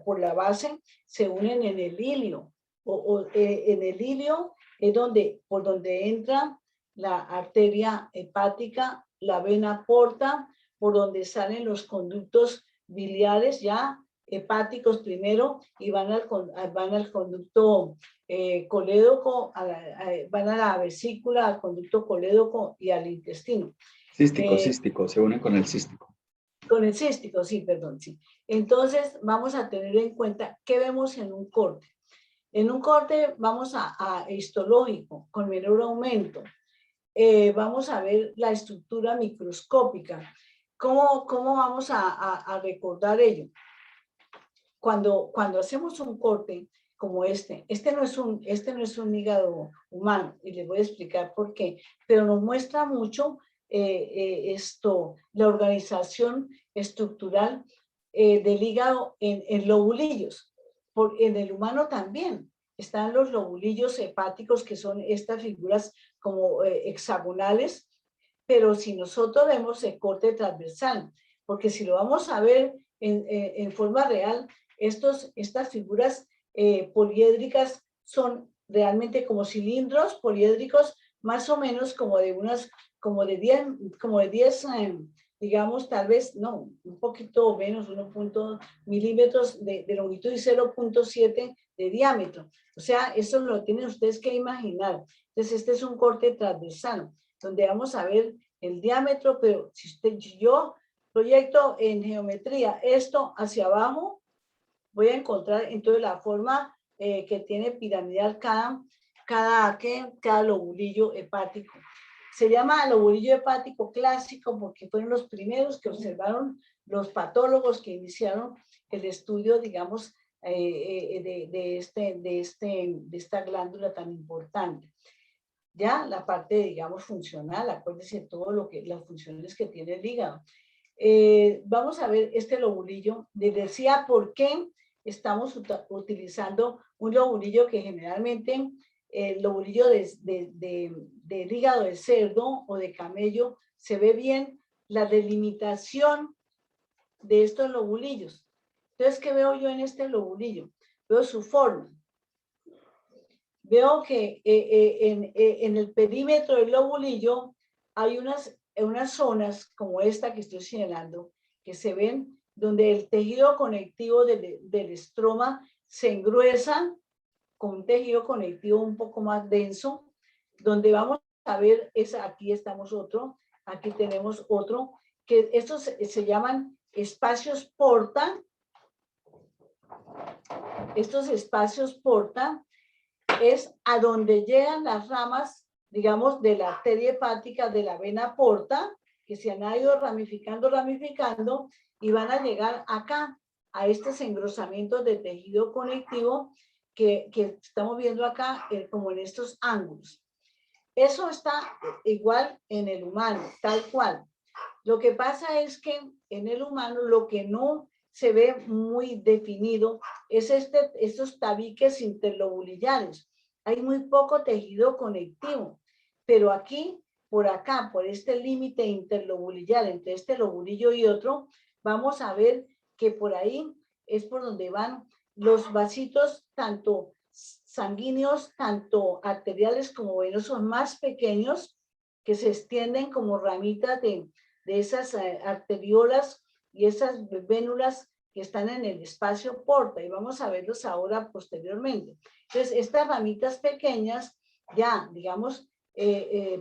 por la base, se unen en el ilio, en el ilio es por donde entra la arteria hepática, la vena porta, por donde salen los conductos biliares ya hepáticos primero y van al conducto colédoco, van a la vesícula, al conducto colédoco y al intestino. Cístico, se une con el cístico. Con el cístico, sí, perdón, sí. Entonces vamos a tener en cuenta qué vemos en un corte. En un corte vamos a histológico, con menor aumento. Vamos a ver la estructura microscópica. ¿Cómo vamos a recordar ello? Cuando hacemos un corte como este no es un hígado humano, y les voy a explicar por qué, pero nos muestra mucho la organización estructural del hígado en lobulillos. En el humano también están los lobulillos hepáticos, que son estas figuras como hexagonales, pero si nosotros vemos el corte transversal, porque si lo vamos a ver en forma real, estas figuras poliédricas son realmente como cilindros poliédricos, más o menos como de 10, digamos, tal vez, no, un poquito menos, 1 milímetros de longitud y 0.7 de diámetro. O sea, eso lo tienen ustedes que imaginar. Entonces, este es un corte transversal, donde vamos a ver el diámetro, pero si yo proyecto en geometría esto hacia abajo, voy a encontrar entonces la forma que tiene piramidal cada lobulillo hepático. Se llama lobulillo hepático clásico porque fueron los primeros que observaron los patólogos que iniciaron el estudio, digamos, de esta glándula tan importante. Ya la parte, digamos, funcional, acuérdense todo las funciones que tiene el hígado. Vamos a ver este lobulillo. Les decía por qué estamos utilizando un lobulillo que generalmente el lobulillo del hígado de cerdo o de camello se ve bien la delimitación de estos lobulillos. Entonces, ¿qué veo yo en este lobulillo? Veo su forma. Veo que en el perímetro del lobulillo hay unas zonas como esta que estoy señalando, que se ven donde el tejido conectivo del estroma se engruesa con un tejido conectivo un poco más denso, donde vamos a ver, aquí estamos aquí tenemos otro, que estos se llaman espacios porta. Estos espacios porta es a donde llegan las ramas, digamos, de la arteria hepática de la vena porta, que se han ido ramificando, y van a llegar acá, a estos engrosamientos de tejido conectivo que estamos viendo acá, como en estos ángulos. Eso está igual en el humano, tal cual. Lo que pasa es que en el humano lo que no se ve muy definido es estos tabiques interlobulillares. Hay muy poco tejido conectivo, pero aquí, por acá, por este límite interlobulillar entre este lobulillo y otro, vamos a ver que por ahí es por donde van los vasitos, tanto sanguíneos, tanto arteriales como venosos más pequeños, que se extienden como ramitas de esas arteriolas y esas vénulas que están en el espacio porta, y vamos a verlos ahora posteriormente. Entonces, estas ramitas pequeñas, ya, digamos,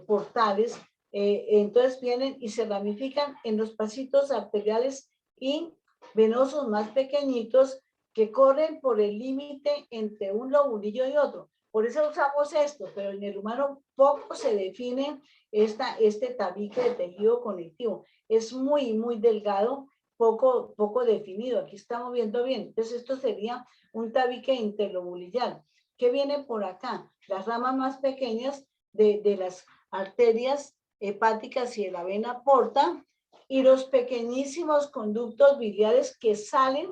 portales, entonces vienen y se ramifican en los vasitos arteriales y venosos más pequeñitos que corren por el límite entre un lobulillo y otro. Por eso usamos esto, pero en el humano poco se define este tabique de tejido conectivo. Es muy, muy delgado, poco definido. Aquí estamos viendo bien. Entonces, esto sería un tabique interlobulillar. ¿Qué viene por acá? Las ramas más pequeñas de las arterias hepáticas y de la vena porta, y los pequeñísimos conductos biliares que salen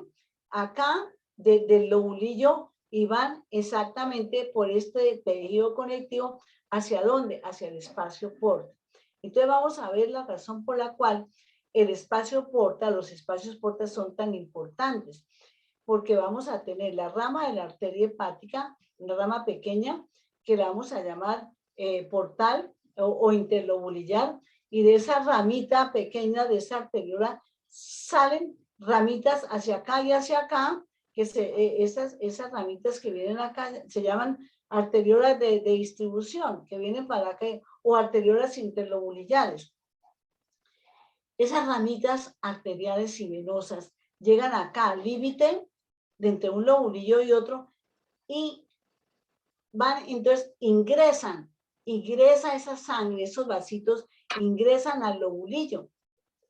acá del lobulillo y van exactamente por este tejido conectivo. ¿Hacia dónde? Hacia el espacio porta. Entonces vamos a ver la razón por la cual el espacio porta, los espacios porta son tan importantes, porque vamos a tener la rama de la arteria hepática, una rama pequeña, que la vamos a llamar portal o interlobulillar, y de esa ramita pequeña, de esa arteriola, salen ramitas hacia acá y hacia acá, que esas ramitas que vienen acá se llaman arteriolas de distribución, que vienen para acá, o arteriolas interlobulillares. Esas ramitas arteriales y venosas llegan acá al límite de entre un lobulillo y otro, y van, entonces ingresa esa sangre, esos vasitos ingresan al lobulillo.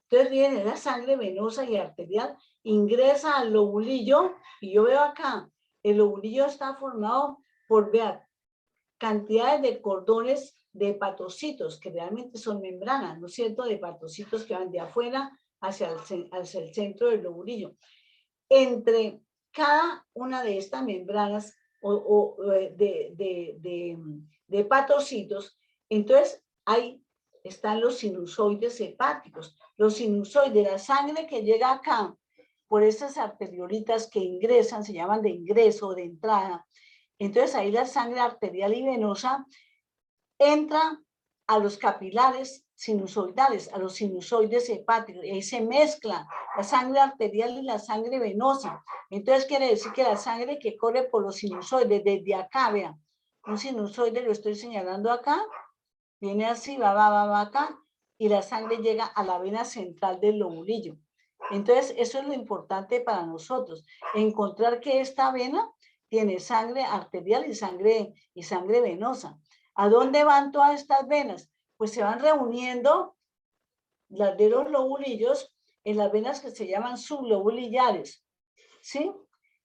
Entonces viene la sangre venosa y arterial, ingresa al lobulillo, y yo veo acá, el lobulillo está formado por, vean, cantidades de cordones de hepatocitos, que realmente son membranas, ¿no es cierto?, de hepatocitos que van de afuera hacia el centro del lobulillo. Entre cada una de estas membranas de hepatocitos, entonces están los sinusoides hepáticos. Los sinusoides, la sangre que llega acá por esas arteriolitas que ingresan, se llaman de ingreso, de entrada. Entonces ahí la sangre arterial y venosa entra a los capilares sinusoidales, a los sinusoides hepáticos, y ahí se mezcla la sangre arterial y la sangre venosa. Entonces quiere decir que la sangre que corre por los sinusoides, desde acá, vean, un sinusoide lo estoy señalando acá, viene así, va acá, y la sangre llega a la vena central del lobulillo. Entonces eso es lo importante para nosotros, encontrar que esta vena tiene sangre arterial y sangre venosa. ¿A dónde van todas estas venas? Pues se van reuniendo las de los lobulillos en las venas que se llaman sublobulillares, ¿sí?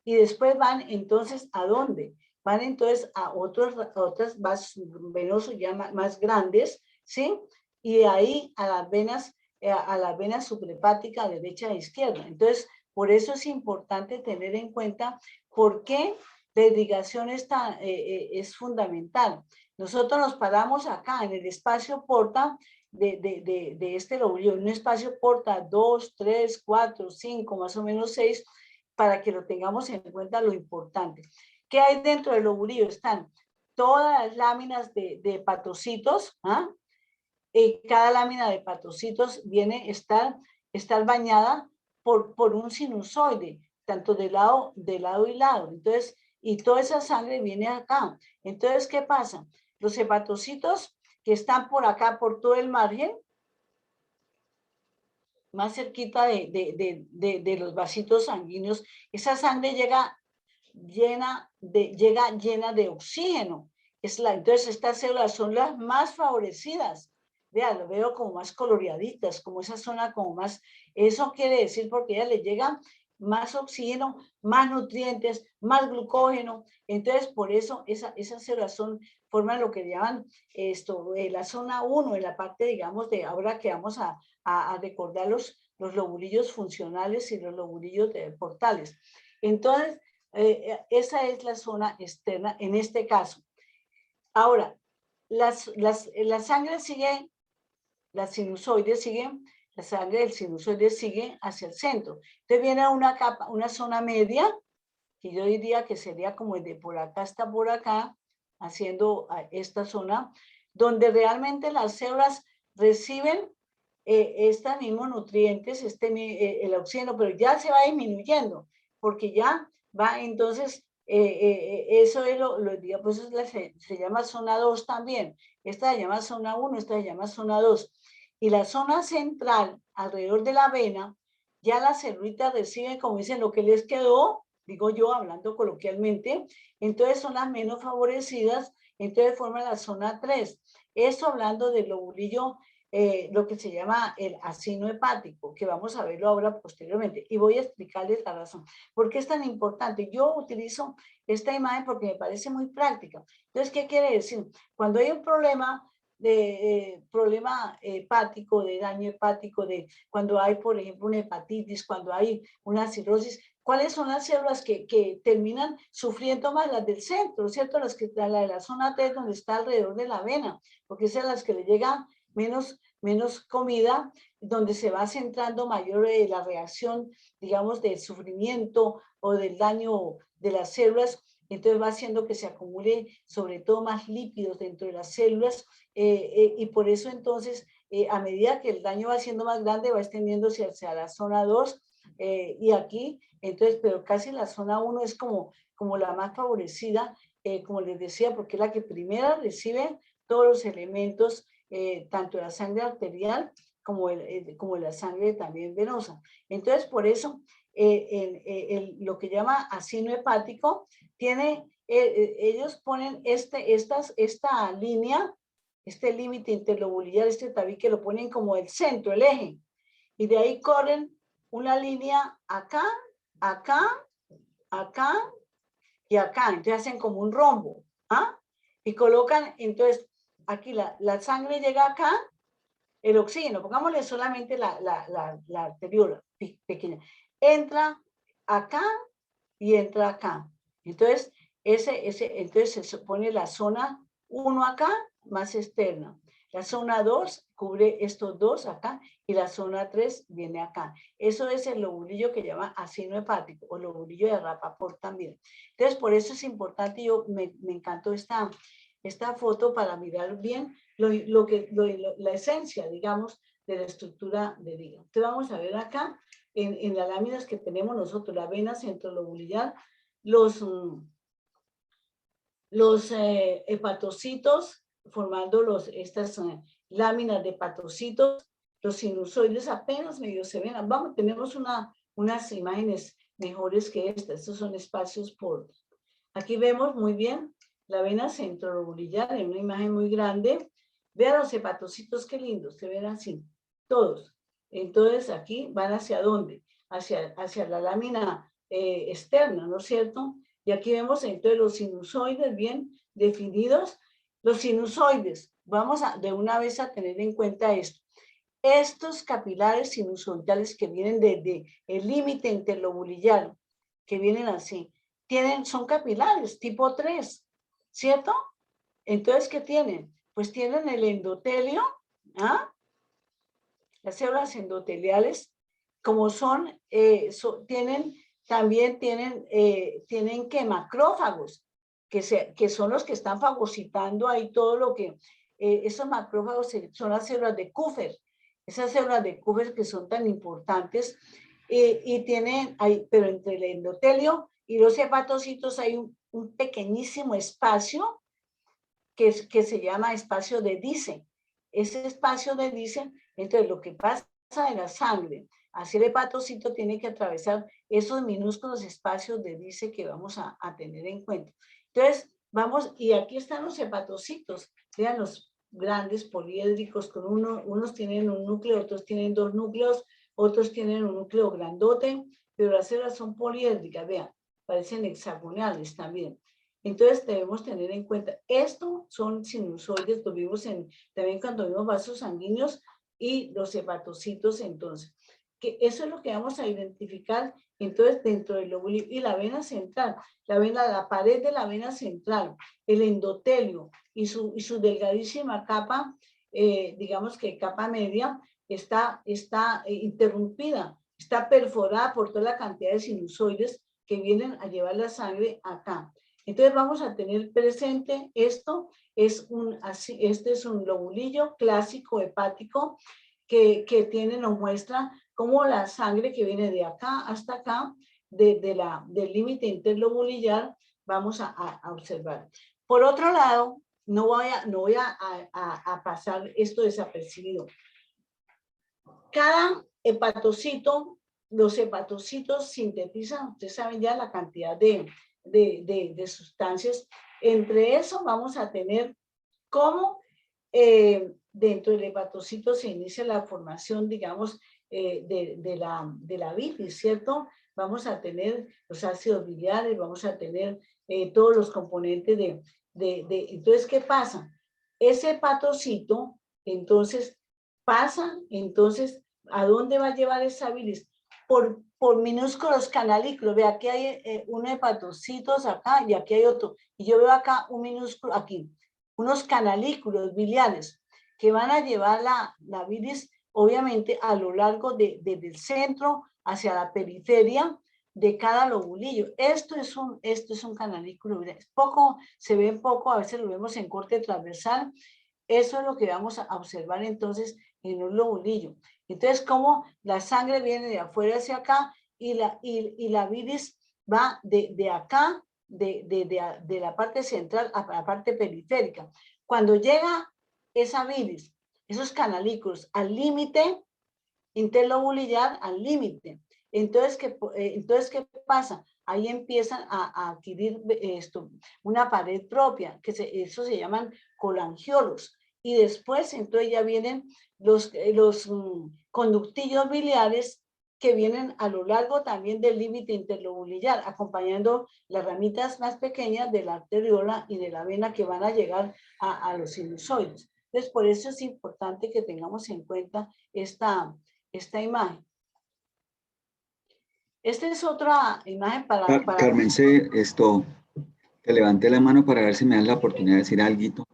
Y después van entonces, ¿a dónde? Van entonces a otras vasos venosos ya más grandes, ¿sí? Y de ahí a las venas suprahepáticas derecha e izquierda. Entonces, por eso es importante tener en cuenta por qué la irrigación es fundamental. Nosotros nos paramos acá en el espacio porta de este lobulillo, un espacio porta 2, 3, 4, 5, más o menos 6, para que lo tengamos en cuenta lo importante. ¿Qué hay dentro del lobulillo? Están todas las láminas de hepatocitos, ¿ah? Cada lámina de hepatocitos viene estar bañada por un sinusoide, tanto de lado y lado. Entonces, y toda esa sangre viene acá. Entonces, ¿qué pasa? Los hepatocitos que están por acá, por todo el margen, más cerquita de los vasitos sanguíneos, esa sangre llega llena de oxígeno. Entonces estas células son las más favorecidas. Vean, lo veo como más coloreaditas, como esa zona como más, eso quiere decir porque ya le llega más oxígeno, más nutrientes, más glucógeno. Entonces por eso esas células forman lo que llaman la zona 1, en la parte, digamos, de ahora que vamos a recordar los lobulillos funcionales y los lobulillos portales. Entonces, esa es la zona externa en este caso. Ahora, la sangre sigue, las sinusoides siguen, la sangre del sinusoide sigue hacia el centro. Entonces viene una capa, una zona media, que yo diría que sería como de por acá hasta por acá, haciendo esta zona, donde realmente las células reciben estos mismos nutrientes, el oxígeno, pero ya se va disminuyendo, porque ya va entonces, eso es pues se llama zona 2 también. Esta se llama zona 1, esta se llama zona 2. Y la zona central, alrededor de la vena, ya las celulitas reciben, como dicen, lo que les quedó, digo yo, hablando coloquialmente, entonces son las menos favorecidas, entonces forman la zona 3. Esto hablando del lobulillo, lo que se llama el acino hepático, que vamos a verlo ahora posteriormente. Y voy a explicarles la razón. ¿Por qué es tan importante? Yo utilizo esta imagen porque me parece muy práctica. Entonces, ¿qué quiere decir? Cuando hay un problema problema hepático, de daño hepático, cuando hay, por ejemplo, una hepatitis, cuando hay una cirrosis, ¿cuáles son las células que terminan sufriendo más? Las del centro, ¿cierto? La de la zona 3, donde está alrededor de la vena, porque esas son las que le llegan menos comida, donde se va centrando mayor la reacción, digamos, del sufrimiento o del daño de las células, entonces va haciendo que se acumule sobre todo más lípidos dentro de las células, y por eso entonces, a medida que el daño va siendo más grande, va extendiéndose hacia la zona 2, y aquí, entonces, pero casi la zona 1 es como la más favorecida, como les decía, porque es la que primero recibe todos los elementos, tanto la sangre arterial como la sangre también venosa. Entonces, por eso, lo que llama asino hepático, tiene, ellos ponen esta línea, este límite interlobular, este tabique, lo ponen como el centro, el eje, y de ahí corren una línea acá, acá, acá y acá, entonces hacen como un rombo, ¿ah? Y colocan, entonces, aquí la sangre llega acá, el oxígeno, pongámosle solamente la arteriola pequeña, entra acá y entra acá. Entonces, entonces se pone la zona 1 acá, más externa. La zona 2 cubre estos dos acá y la zona 3 viene acá. Eso es el lobulillo que llama asino hepático o lobulillo de Rappaport también. Entonces, por eso es importante, me encantó esta foto para mirar bien la esencia, digamos, de la estructura del hígado. Entonces vamos a ver acá, en las láminas que tenemos nosotros, la vena centrolobular, los hepatocitos, formando estas láminas de hepatocitos, los sinusoides apenas medio se ven. Vamos, tenemos unas imágenes mejores que estas. Estos son espacios por... Aquí vemos muy bien la vena centrolobular en una imagen muy grande. Vean los hepatocitos, qué lindos, se ven así, todos. Entonces aquí van hacia dónde? Hacia la lámina externa, ¿no es cierto? Y aquí vemos entonces los sinusoides bien definidos. Los sinusoides, vamos de una vez a tener en cuenta esto. Estos capilares sinusoidales que vienen desde el límite interlobular, que vienen así, son capilares tipo 3, ¿cierto? Entonces, ¿qué tienen? Pues tienen el endotelio, ¿ah? Las células endoteliales, como también tienen que macrófagos, que son los que están fagocitando ahí todo lo que, esos macrófagos son las células de Kupffer, esas células de Kupffer que son tan importantes, y tienen, pero entre el endotelio y los hepatocitos hay un pequeñísimo espacio que se llama espacio de Dice. Ese espacio de Dice, entonces lo que pasa en la sangre hacia el hepatocito tiene que atravesar esos minúsculos espacios de Dice que vamos a tener en cuenta. Entonces, vamos, y aquí están los hepatocitos, vean los grandes poliédricos, con unos tienen un núcleo, otros tienen dos núcleos, otros tienen un núcleo grandote, pero las células son poliédricas, vean, parecen hexagonales también. Entonces debemos tener en cuenta, esto son sinusoides, lo vimos también cuando vimos vasos sanguíneos y los hepatocitos, entonces, que eso es lo que vamos a identificar, entonces, dentro del lóbulo y la vena central, la pared de la vena central, el endotelio y su delgadísima capa, digamos que capa media, está interrumpida, está perforada por toda la cantidad de sinusoides que vienen a llevar la sangre acá. Entonces vamos a tener presente esto, este es un lobulillo clásico hepático que nos muestra cómo la sangre que viene de acá hasta acá, del límite interlobular, vamos a observar. Por otro lado, no voy a pasar esto desapercibido. Cada hepatocito, los hepatocitos sintetizan, ustedes saben ya la cantidad de sustancias. Entre eso vamos a tener cómo dentro del hepatocito se inicia la formación, digamos, de la bilis, ¿cierto? Vamos a tener los ácidos biliares, vamos a tener todos los componentes entonces, ¿qué pasa? Ese hepatocito, entonces, pasa, entonces, ¿a dónde va a llevar esa bilis? Por minúsculos canalículos. Ve, aquí hay unos hepatocitos acá y aquí hay otro. Y yo veo acá un minúsculo, aquí, unos canalículos biliares que van a llevar la bilis obviamente a lo largo desde el centro hacia la periferia de cada lobulillo. Esto es un canalículo, es poco, se ve poco, a veces lo vemos en corte transversal. Eso es lo que vamos a observar entonces en un lobulillo. Entonces, como la sangre viene de afuera hacia acá y la bilis va de acá, de la parte central a la parte periférica. Cuando llega esa bilis, esos canalículos al límite interlobulillar, al límite, entonces, ¿qué pasa? Ahí empiezan a adquirir una pared propia, eso se llaman colangiolos. Y después, entonces ya vienen los conductillos biliares que vienen a lo largo también del límite interlobulillar, acompañando las ramitas más pequeñas de la arteriola y de la vena que van a llegar a los sinusoides. Entonces, por eso es importante que tengamos en cuenta esta imagen. Esta es otra imagen para Carmen, te levanté la mano para ver si me das la oportunidad de decir algo.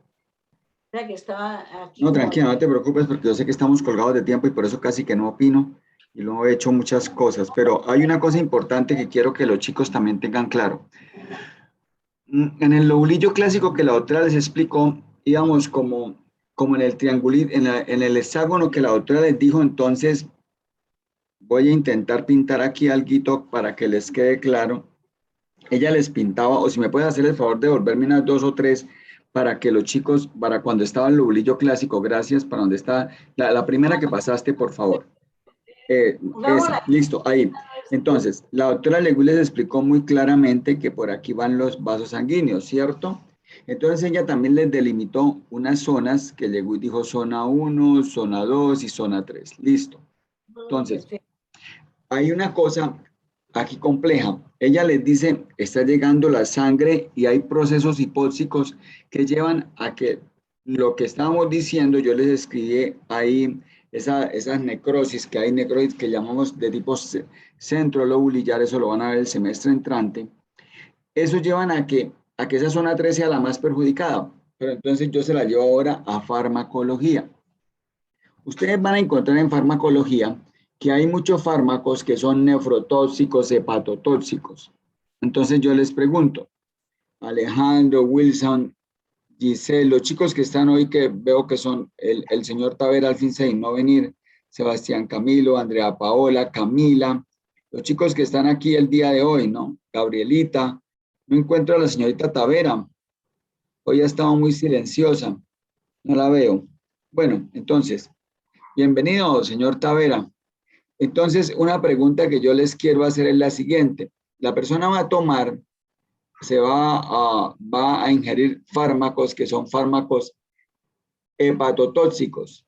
que estaba aquí. No, tranquila, no te preocupes porque yo sé que estamos colgados de tiempo y por eso casi que no opino y luego he hecho muchas cosas, pero hay una cosa importante que quiero que los chicos también tengan claro. En el lobulillo clásico que la doctora les explicó, íbamos como en el triangulito, en el hexágono que la doctora les dijo. Entonces voy a intentar pintar aquí algo para que les quede claro. Ella les pintaba, o si me pueden hacer el favor de volverme unas 2 o 3 para que los chicos, para cuando estaba el lobulillo clásico, gracias, para donde está, la primera que pasaste, por favor. Esa, listo, ahí. Entonces, la doctora Legui les explicó muy claramente que por aquí van los vasos sanguíneos, ¿cierto? Entonces ella también les delimitó unas zonas que Legui dijo zona 1, zona 2 y zona 3. Listo. Entonces, hay una cosa aquí compleja. Ella les dice, está llegando la sangre y hay procesos hipóxicos que llevan a que lo que estábamos diciendo, yo les escribí ahí esas necrosis, que hay necrosis que llamamos de tipo centrolobulillar, eso lo van a ver el semestre entrante. Eso llevan a que esa zona 3 sea la más perjudicada. Pero entonces yo se la llevo ahora a farmacología. Ustedes van a encontrar en farmacología que hay muchos fármacos que son nefrotóxicos, hepatotóxicos. Entonces yo les pregunto, Alejandro, Wilson, Giselle, los chicos que están hoy, que veo que son el señor Tavera al fin se dignó venir, Sebastián Camilo, Andrea Paola, Camila, los chicos que están aquí el día de hoy, ¿no? Gabrielita, no encuentro a la señorita Tavera, hoy ha estado muy silenciosa, no la veo. Bueno, entonces, bienvenido, señor Tavera. Entonces, una pregunta que yo les quiero hacer es la siguiente. La persona va a tomar, va a ingerir fármacos que son fármacos hepatotóxicos.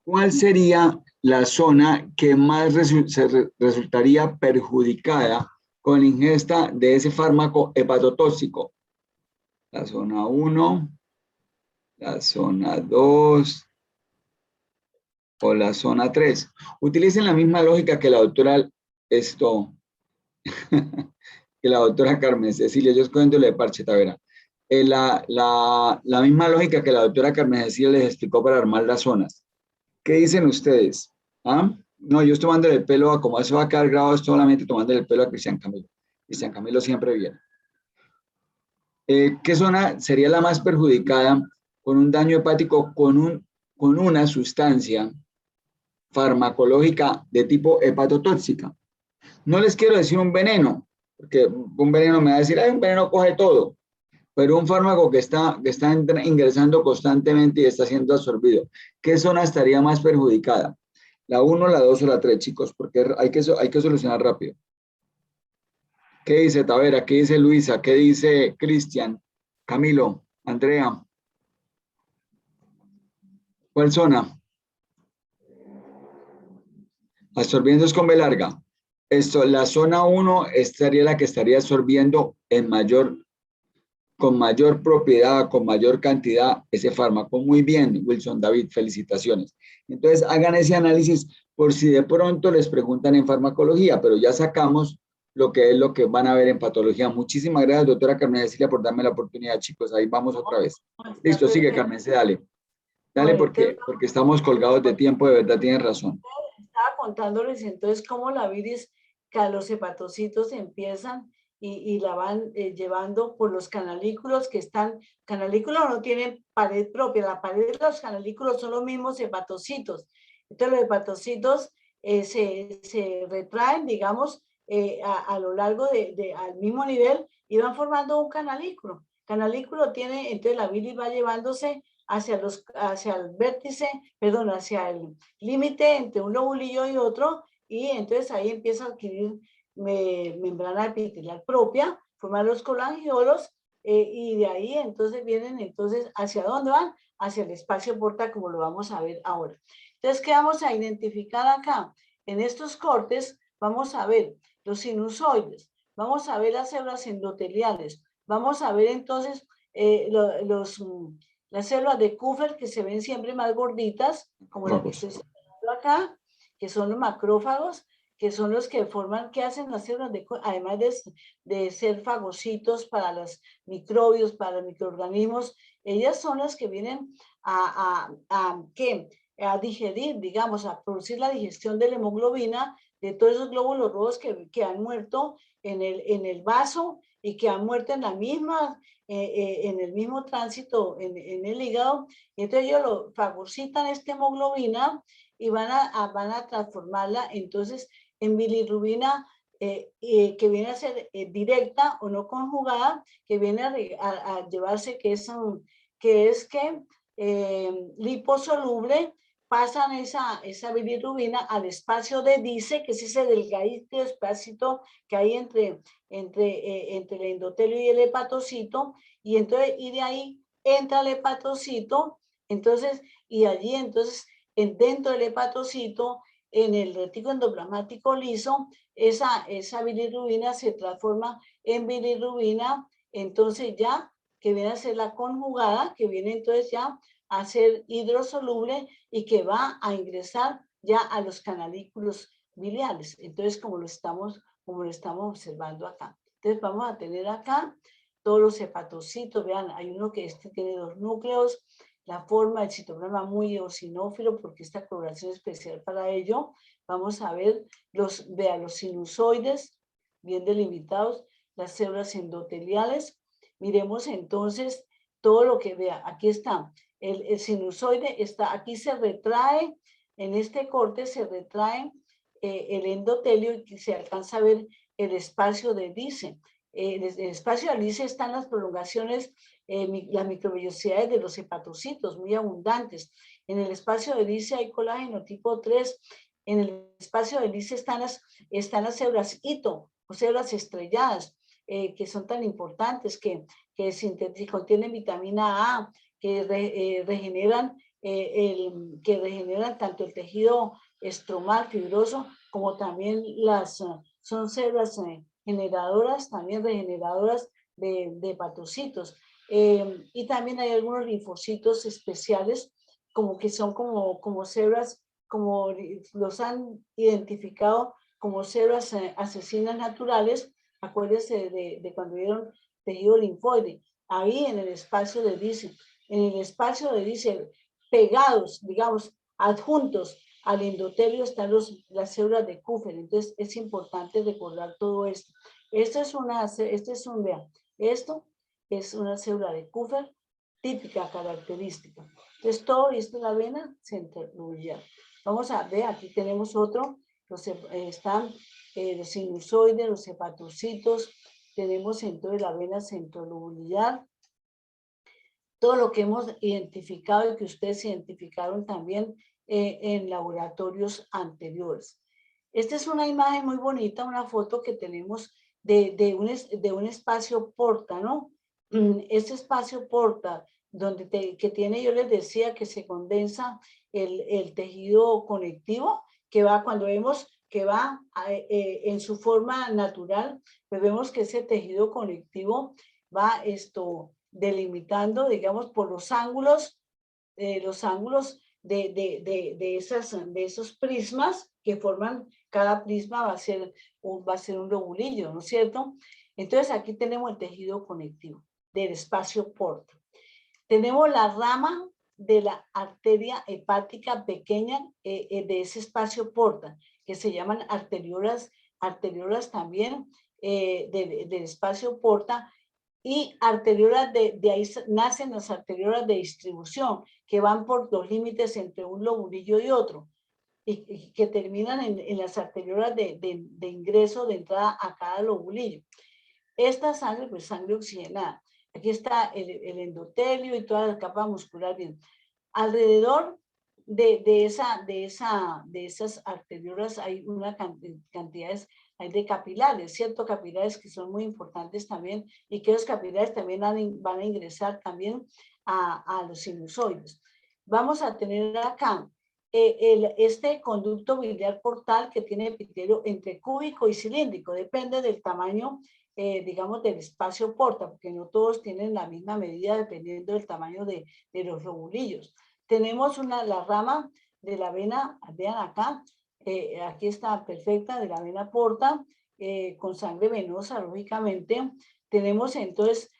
¿Cuál sería la zona que más resultaría perjudicada con la ingesta de ese fármaco hepatotóxico? La zona 1, la zona 2 o la zona 3. Utilicen la misma lógica que la doctora que la doctora Carmen Cecilia, yo escogiéndole de parche, Tavera. La misma lógica que la doctora Carmen Cecilia les explicó para armar las zonas. ¿Qué dicen ustedes? ¿Ah? No, yo estoy tomando el pelo a como eso va a quedar grabado, solamente tomando el pelo a Cristian Camilo. Cristian Camilo siempre viene. ¿Qué zona sería la más perjudicada con un daño hepático con una sustancia farmacológica de tipo hepatotóxica? No les quiero decir un veneno, porque un veneno me va a decir, ay, un veneno coge todo, pero un fármaco que está ingresando constantemente y está siendo absorbido. ¿Qué zona estaría más perjudicada? ¿La 1, la 2 o la 3, chicos? Porque hay que solucionar rápido. ¿Qué dice Tavera? ¿Qué dice Luisa? ¿Qué dice Cristian? Camilo, Andrea. ¿Cuál zona? Absorbiendo es con B larga. La zona 1 estaría la que estaría absorbiendo con mayor propiedad, con mayor cantidad ese fármaco. Muy bien, Wilson David, felicitaciones. Entonces hagan ese análisis por si de pronto les preguntan en farmacología, pero ya sacamos lo que es lo que van a ver en patología. Muchísimas gracias, doctora Carmen Cecilia, por darme la oportunidad, chicos. Ahí vamos otra vez. Listo, sigue, Carmen, dale. Dale, Bueno, entonces porque estamos colgados de tiempo, de verdad tienes razón. estaba contándoles entonces cómo la bilis, que los hepatocitos empiezan y la van llevando por los canalículos que están, canalículos no tienen pared propia, la pared de los canalículos son los mismos hepatocitos. Entonces los hepatocitos se retraen, digamos, a lo largo al mismo nivel y van formando un canalículo. Canalículo tiene, entonces la bilis va llevándose hacia el vértice, perdón, hacia el límite entre un lobulillo y otro, y entonces ahí empieza a adquirir membrana epitelial propia, formar los colangiolos, y de ahí entonces vienen, entonces, ¿hacia dónde van? Hacia el espacio porta, como lo vamos a ver ahora. Entonces, ¿qué vamos a identificar acá? En estos cortes vamos a ver los sinusoides, vamos a ver las células endoteliales, vamos a ver entonces las células de Kupffer que se ven siempre más gorditas, como la que estoy señalando acá, que son los macrófagos, que son los que forman, que hacen las células de Kupffer, además de ser fagocitos para los microbios, para los microorganismos, ellas son las que vienen a digerir, digamos, a producir la digestión de la hemoglobina, de todos esos glóbulos rojos que han muerto en el vaso y que han muerto en la misma en el mismo tránsito en el hígado, y entonces ellos lo fagocitan esta hemoglobina y van a transformarla entonces en bilirrubina que viene a ser directa o no conjugada, que viene a llevarse que liposoluble, pasan esa bilirrubina al espacio de Dice, que es ese delgadito espacio que hay entre el endotelio y el hepatocito, y entonces, y de ahí entra el hepatocito, entonces, y allí entonces, dentro del hepatocito, en el retículo endoplasmático liso, esa bilirrubina se transforma en bilirrubina, entonces ya, que viene a ser la conjugada, que viene entonces ya a ser hidrosoluble y que va a ingresar ya a los canalículos biliares. Entonces, como lo estamos observando acá. Entonces vamos a tener acá todos los hepatocitos. Vean, hay uno que tiene 2 núcleos, la forma del citoplasma muy eosinófilo porque esta coloración especial para ello. Vamos a ver los sinusoides bien delimitados, las células endoteliales. Miremos entonces todo lo que vea. Aquí está, el sinusoide está, aquí se retrae, en este corte se retrae el endotelio y se alcanza a ver el espacio de Dice. En el espacio de Dice están las prolongaciones, las microvellosidades de los hepatocitos muy abundantes. En el espacio de Dice hay colágeno tipo 3. En el espacio de Dice están las células hito o células estrelladas, que son tan importantes, que contienen vitamina A, que regeneran tanto el tejido estromal fibroso como también son células generadoras, también regeneradoras de hepatocitos. Y también hay algunos linfocitos especiales como que son como células, como los han identificado como células asesinas naturales. Acuérdense de cuando vieron tejido linfoide, ahí en el espacio de Dice, pegados, digamos, adjuntos al endotelio están las células de Kupffer. Entonces es importante recordar todo esto. Esto es una célula de Kupffer típica, característica. Entonces todo esto es la vena centrolobullar. Vamos a ver, aquí tenemos otro, están los sinusoides, los hepatocitos, tenemos entonces la vena centrolobullar, todo lo que hemos identificado y que ustedes identificaron también en laboratorios anteriores. Esta es una imagen muy bonita, una foto que tenemos de un espacio porta, ¿no? Este espacio porta, que tiene, yo les decía, que se condensa el tejido conectivo, que va, cuando vemos que va en su forma natural, pues vemos que ese tejido conectivo va delimitando, digamos, por los ángulos de esos prismas que forman, cada prisma va a ser un lobulillo, ¿no es cierto? Entonces aquí tenemos el tejido conectivo del espacio porta. Tenemos la rama de la arteria hepática pequeña de ese espacio porta, que se llaman arteriolas también del espacio porta, y arteriolas de ahí nacen las arteriolas de distribución, que van por los límites entre un lobulillo y otro, y que terminan en las arteriolas de ingreso, de entrada a cada lobulillo. Esta sangre, pues sangre oxigenada. Aquí está el endotelio y toda la capa muscular bien. Alrededor de esas arteriolas hay una cantidades hay de capilares, ¿cierto? Capilares que son muy importantes también, y que los capilares también van a ingresar también a los sinusoides. Vamos a tener acá este conducto biliar portal que tiene epitelio entre cúbico y cilíndrico, depende del tamaño, digamos, del espacio porta, porque no todos tienen la misma medida dependiendo del tamaño de los lobulillos. Tenemos la rama de la vena, vean acá, aquí está perfecta, de la vena porta, con sangre venosa, lógicamente. Tenemos entonces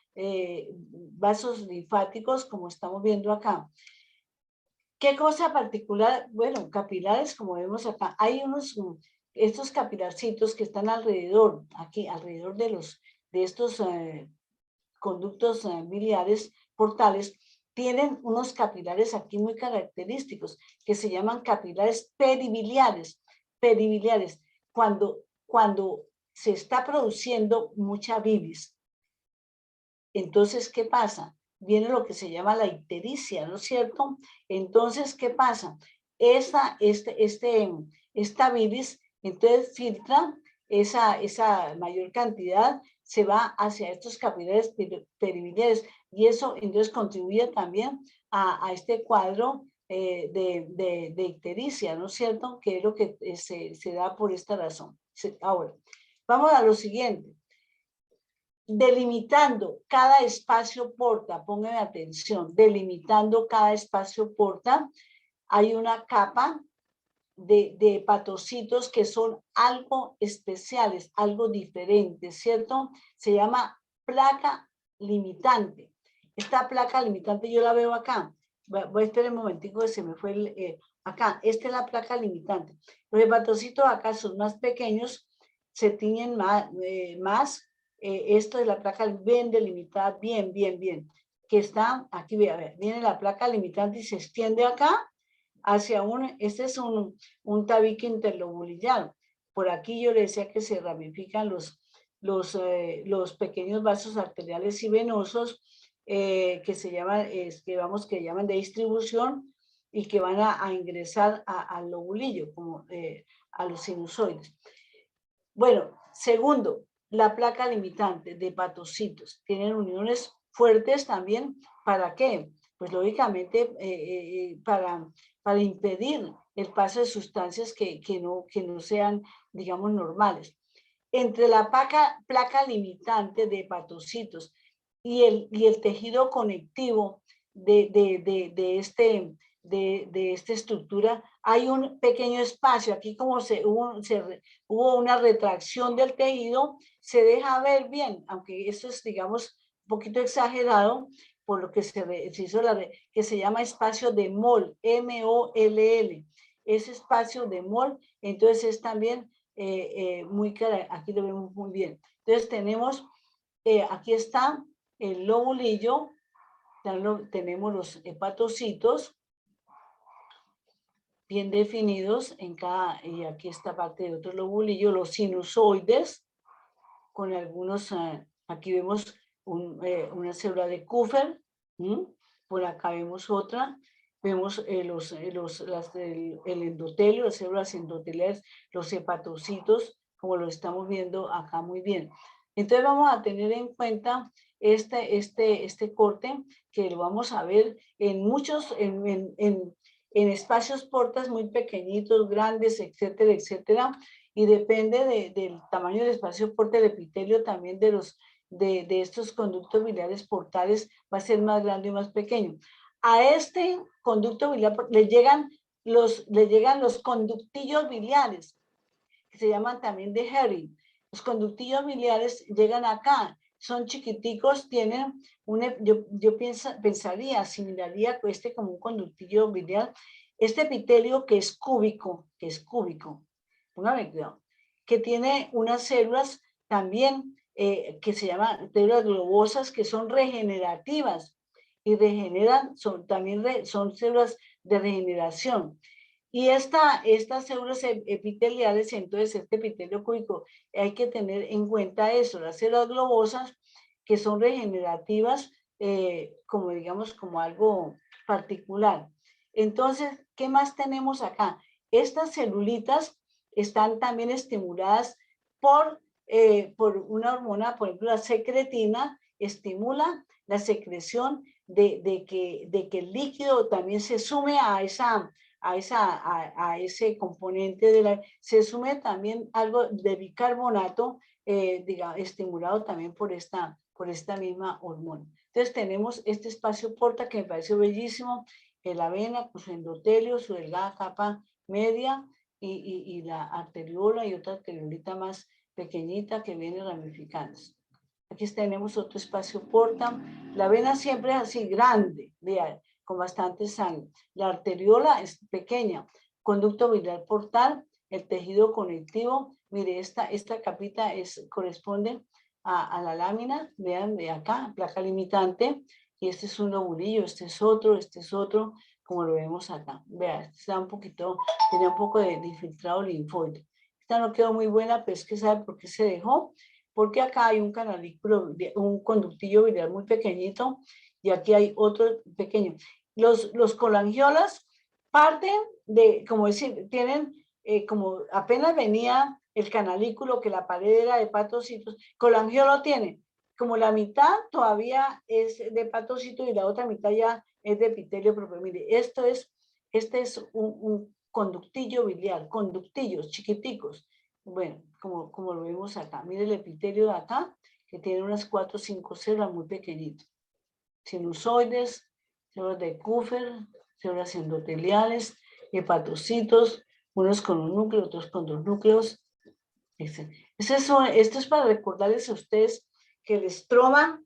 vasos linfáticos, como estamos viendo acá. ¿Qué cosa particular? Bueno, capilares, como vemos acá. Hay estos capilarcitos que están alrededor, aquí, alrededor de estos conductos biliares portales, tienen unos capilares aquí muy característicos que se llaman capilares peribiliares. Peribiliares, cuando se está produciendo mucha bilis. Entonces, ¿qué pasa? Viene lo que se llama la ictericia, ¿no es cierto? Entonces, ¿qué pasa? Esta bilis, entonces filtra esa mayor cantidad, se va hacia estos capilares peribiliares, y eso entonces contribuye también a este cuadro de ictericia, ¿no es cierto? Que es lo que se da por esta razón. Ahora, vamos a lo siguiente. Delimitando cada espacio porta, pónganme atención, delimitando cada espacio porta, hay una capa de hepatocitos que son algo especiales, algo diferentes, ¿cierto? Se llama placa limitante. Esta placa limitante yo la veo acá. Voy a esperar un momentico que se me fue acá. Esta es la placa limitante. Los hepatocitos acá son más pequeños, se tiñen más. Esto de la placa bien delimitada, bien, que está aquí, viene la placa limitante y se extiende acá hacia este es un tabique interlobulillado. Por aquí yo le decía que se ramifican los pequeños vasos arteriales y venosos que se llaman, que llaman de distribución y que van a ingresar al lobulillo, como a los sinusoides. Bueno, segundo, la placa limitante de hepatocitos. Tienen uniones fuertes también. ¿Para qué? Pues lógicamente para impedir el paso de sustancias que no sean, digamos, normales. Entre la placa limitante de hepatocitos y el tejido conectivo de esta estructura, hay un pequeño espacio. Aquí como hubo una retracción del tejido, se deja ver bien, aunque eso es, digamos, un poquito exagerado, por lo que se hizo que se llama espacio de Moll, M-O-L-L. Ese espacio de Moll, entonces es también aquí lo vemos muy bien. Entonces tenemos, aquí está el lobulillo, tenemos los hepatocitos bien definidos en cada, y aquí está parte de otro lobulillo, los sinusoides, con algunos, aquí vemos una célula de Kupffer, por acá vemos otra, vemos el endotelio, las células endoteliales, los hepatocitos, como lo estamos viendo acá muy bien. Entonces vamos a tener en cuenta este corte, que lo vamos a ver en muchos, en espacios portas muy pequeñitos, grandes, etcétera, etcétera, y depende del tamaño del espacio porta del epitelio, también de estos conductos biliares portales, va a ser más grande y más pequeño. A este conducto biliar le llegan los conductillos biliares, que se llaman también de Hering. Los conductillos biliares llegan acá, son chiquiticos, tienen yo pensaría, asimilaría este como un conductillo biliar, este epitelio que es cúbico, póngame cuidado, que tiene unas células también que se llaman células globosas, que son regenerativas y regeneran, son células de regeneración. Y estas células epiteliales, entonces este epitelio cúbico, hay que tener en cuenta eso, las células globosas que son regenerativas, como digamos, como algo particular. Entonces, ¿qué más tenemos acá? Estas celulitas están también estimuladas por una hormona, por ejemplo, la secretina, estimula la secreción de que el líquido también se sume a ese componente se sume también algo de bicarbonato, estimulado también por esta misma hormona. Entonces tenemos este espacio porta que me pareció bellísimo, la vena con su endotelio, su delgada capa media y la arteriola y otra arteriolita más pequeñita que viene ramificándose. Aquí tenemos otro espacio porta. La vena siempre es así grande, vean, con bastante sangre. La arteriola es pequeña. Conducto biliar portal, el tejido conectivo. Mire, esta capita corresponde a la lámina, vean de acá, placa limitante. Y este es un lobulillo, este es otro, como lo vemos acá. Vean, está tenía un poco de infiltrado linfoide. Esta no quedó muy buena, pero es que ¿sabe por qué se dejó? Porque acá hay un canalículo, un conductillo biliar muy pequeñito, y aquí hay otro pequeño. Los colangiolas parten como decir, tienen, como apenas venía el canalículo, que la pared era de hepatocitos, colangiolo tiene, como la mitad todavía es de hepatocitos y la otra mitad ya es de epitelio propio. Mire, este es un conductillo biliar, conductillos chiquiticos. Bueno, como lo vemos acá. Mire el epitelio de acá, que tiene unas 4 o 5 células muy pequeñitas. Sinusoides, células de Kupffer, células endoteliales, hepatocitos, unos con un núcleo, otros con 2 núcleos. Esto es para recordarles a ustedes que el estroma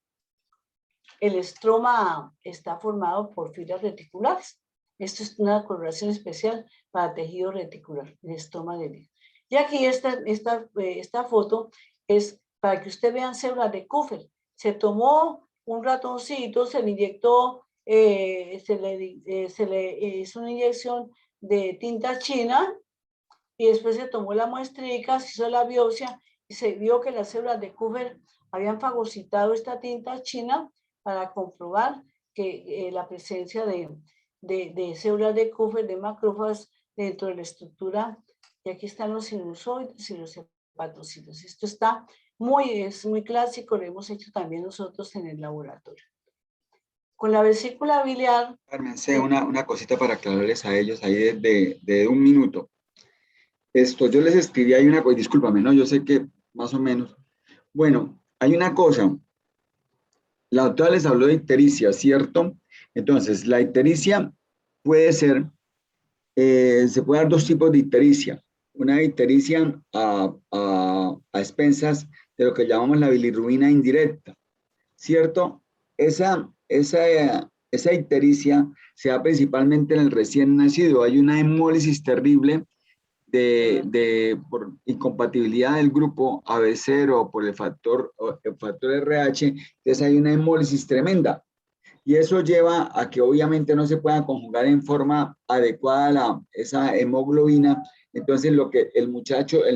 está formado por fibras reticulares. Esto es una coloración especial para tejido reticular, el estroma de vidrio. Y aquí esta foto es para que ustedes vean células de Kupffer. Se tomó un ratoncito, se le inyectó, se le hizo una inyección de tinta china y después se tomó la muestrica, se hizo la biopsia y se vio que las células de Kupffer habían fagocitado esta tinta china para comprobar que la presencia de células de Kupffer, de macrófagos dentro de la estructura. Y aquí están los sinusoides y los hepatocitos. Esto es muy clásico, lo hemos hecho también nosotros en el laboratorio. Con la vesícula biliar. Carmen, una cosita para aclararles a ellos ahí de un minuto. Yo les escribí ahí una cosa, discúlpame, ¿no? Yo sé que más o menos. Bueno, hay una cosa. La doctora les habló de ictericia, ¿cierto? Entonces, la ictericia puede ser, se puede dar 2 tipos de ictericia. Una ictericia a expensas de lo que llamamos la bilirrubina indirecta, ¿cierto? Esa ictericia se da principalmente en el recién nacido. Hay una hemólisis terrible por incompatibilidad del grupo AB0 por el factor RH, entonces hay una hemólisis tremenda. Y eso lleva a que obviamente no se pueda conjugar en forma adecuada esa hemoglobina. Entonces lo que el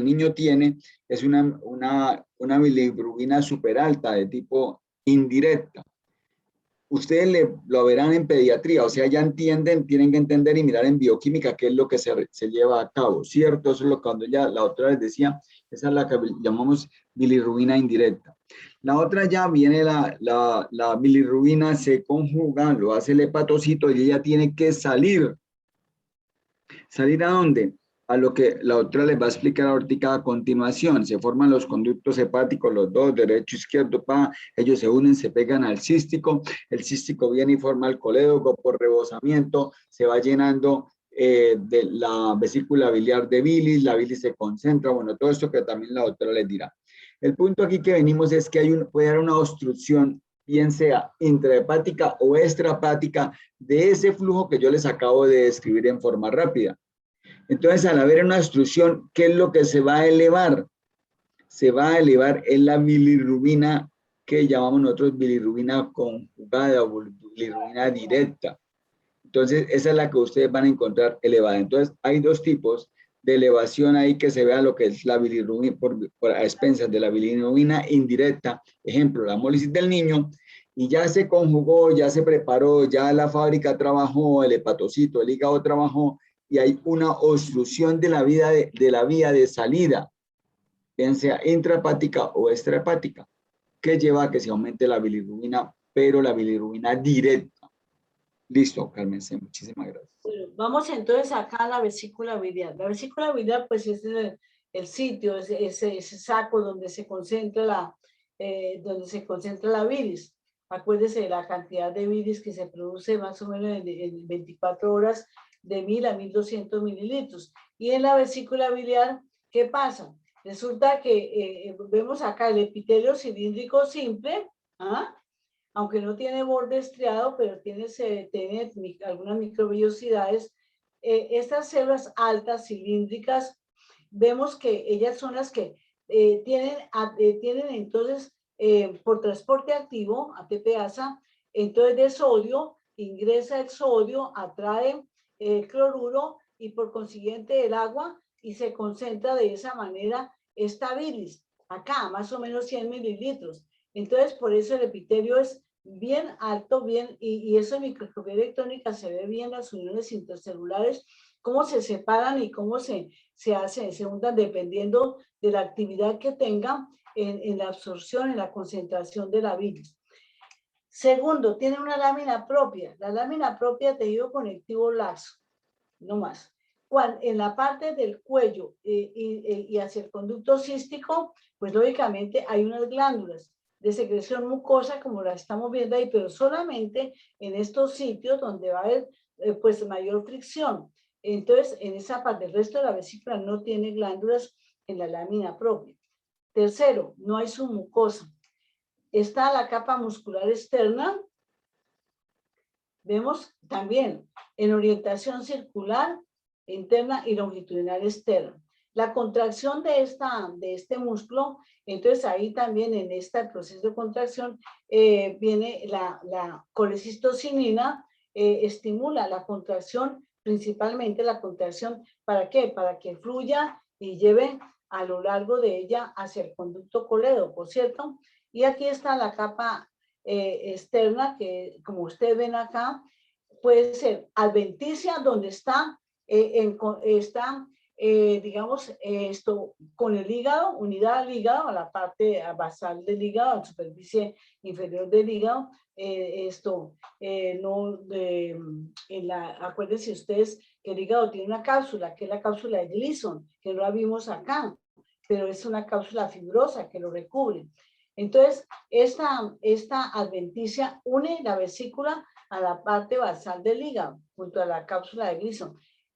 niño tiene es una bilirrubina súper alta de tipo indirecta. Ustedes lo verán en pediatría, o sea, ya entienden, tienen que entender y mirar en bioquímica qué es lo que se lleva a cabo, ¿cierto? Eso es lo que cuando ya la otra les decía, esa es la que llamamos bilirrubina indirecta. La otra ya viene la bilirrubina, se conjuga, lo hace el hepatocito y ella tiene que salir. ¿Salir a dónde? A lo que la doctora les va a explicar ahorita a continuación. Se forman los conductos hepáticos, los dos, derecho, izquierdo, ellos se unen, se pegan al cístico, el cístico viene y forma el colédoco por rebosamiento, se va llenando de la vesícula biliar de bilis, la bilis se concentra, bueno, todo esto que también la doctora les dirá. El punto aquí que venimos es que puede haber una obstrucción, bien sea intrahepática o extrahepática, de ese flujo que yo les acabo de describir en forma rápida. Entonces, al haber una obstrucción, ¿qué es lo que se va a elevar? Se va a elevar en la bilirrubina, que llamamos nosotros bilirrubina conjugada o bilirrubina directa. Entonces, esa es la que ustedes van a encontrar elevada. Entonces, hay dos tipos de elevación ahí que se vea lo que es la bilirrubina por a expensas de la bilirrubina indirecta. Ejemplo, la hemólisis del niño, y ya se conjugó, ya se preparó, ya la fábrica trabajó, el hepatocito, el hígado trabajó, y hay una obstrucción de la vía de salida, bien sea intrahepática o extrahepática, que lleva a que se aumente la bilirrubina, pero la bilirrubina directa. Listo, Carmen, muchísimas gracias. Bueno, vamos entonces acá a la vesícula biliar. La vesícula biliar, pues es el sitio, ese saco donde se concentra la bilis. Acuérdese de la cantidad de bilis que se produce más o menos en 24 horas, de 1000 a 1200 mililitros. Y en la vesícula biliar, ¿qué pasa? Resulta que vemos acá el epitelio cilíndrico simple, ¿ah? Aunque no tiene borde estriado, pero tiene algunas microvellosidades. Estas células altas, cilíndricas, vemos que ellas son las que tienen entonces, por transporte activo, ATPasa, entonces de sodio, ingresa el sodio, atrae el cloruro y por consiguiente el agua y se concentra de esa manera esta bilis, acá más o menos 100 mililitros. Entonces, por eso el epitelio es bien alto, y eso en microscopía electrónica se ve bien las uniones intercelulares, cómo se separan y cómo se hundan dependiendo de la actividad que tengan en la absorción, en la concentración de la bilis. Segundo, tiene una lámina propia. La lámina propia, tejido conectivo laxo, no más. En la parte del cuello y hacia el conducto cístico, pues lógicamente hay unas glándulas de secreción mucosa, como la estamos viendo ahí, pero solamente en estos sitios donde va a haber pues mayor fricción. Entonces, en esa parte, el resto de la vesícula no tiene glándulas en la lámina propia. Tercero, no hay submucosa. Está la capa muscular externa. Vemos también en orientación circular, interna y longitudinal externa. La contracción de este músculo, entonces ahí también en este proceso de contracción viene la colecistocinina, estimula la contracción, principalmente la contracción, ¿para qué? Para que fluya y lleve a lo largo de ella hacia el conducto colédoco, por cierto. Y aquí está la capa externa, que como ustedes ven acá, puede ser adventicia, donde está, digamos, esto con el hígado, unidad al hígado, a la parte basal del hígado, a la superficie inferior del hígado. Acuérdense ustedes que el hígado tiene una cápsula, que es la cápsula de Gleason, que no la vimos acá, pero es una cápsula fibrosa que lo recubre. Entonces, esta adventicia une la vesícula a la parte basal del hígado, junto a la cápsula de Gleason.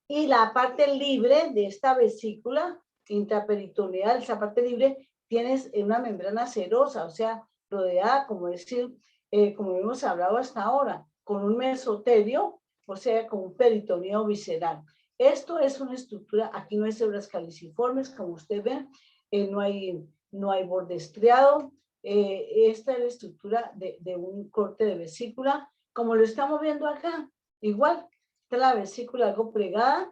Y la parte libre de esta vesícula intraperitoneal, esa parte libre, tienes una membrana serosa, o sea, rodeada, como hemos hablado hasta ahora, con un mesotelio, o sea, con un peritoneo visceral. Esto es una estructura, aquí no hay células caliciformes, como ustedes ven, no hay borde estriado. Esta es la estructura de un corte de vesícula, como lo estamos viendo acá, igual. Esta es la vesícula algo plegada.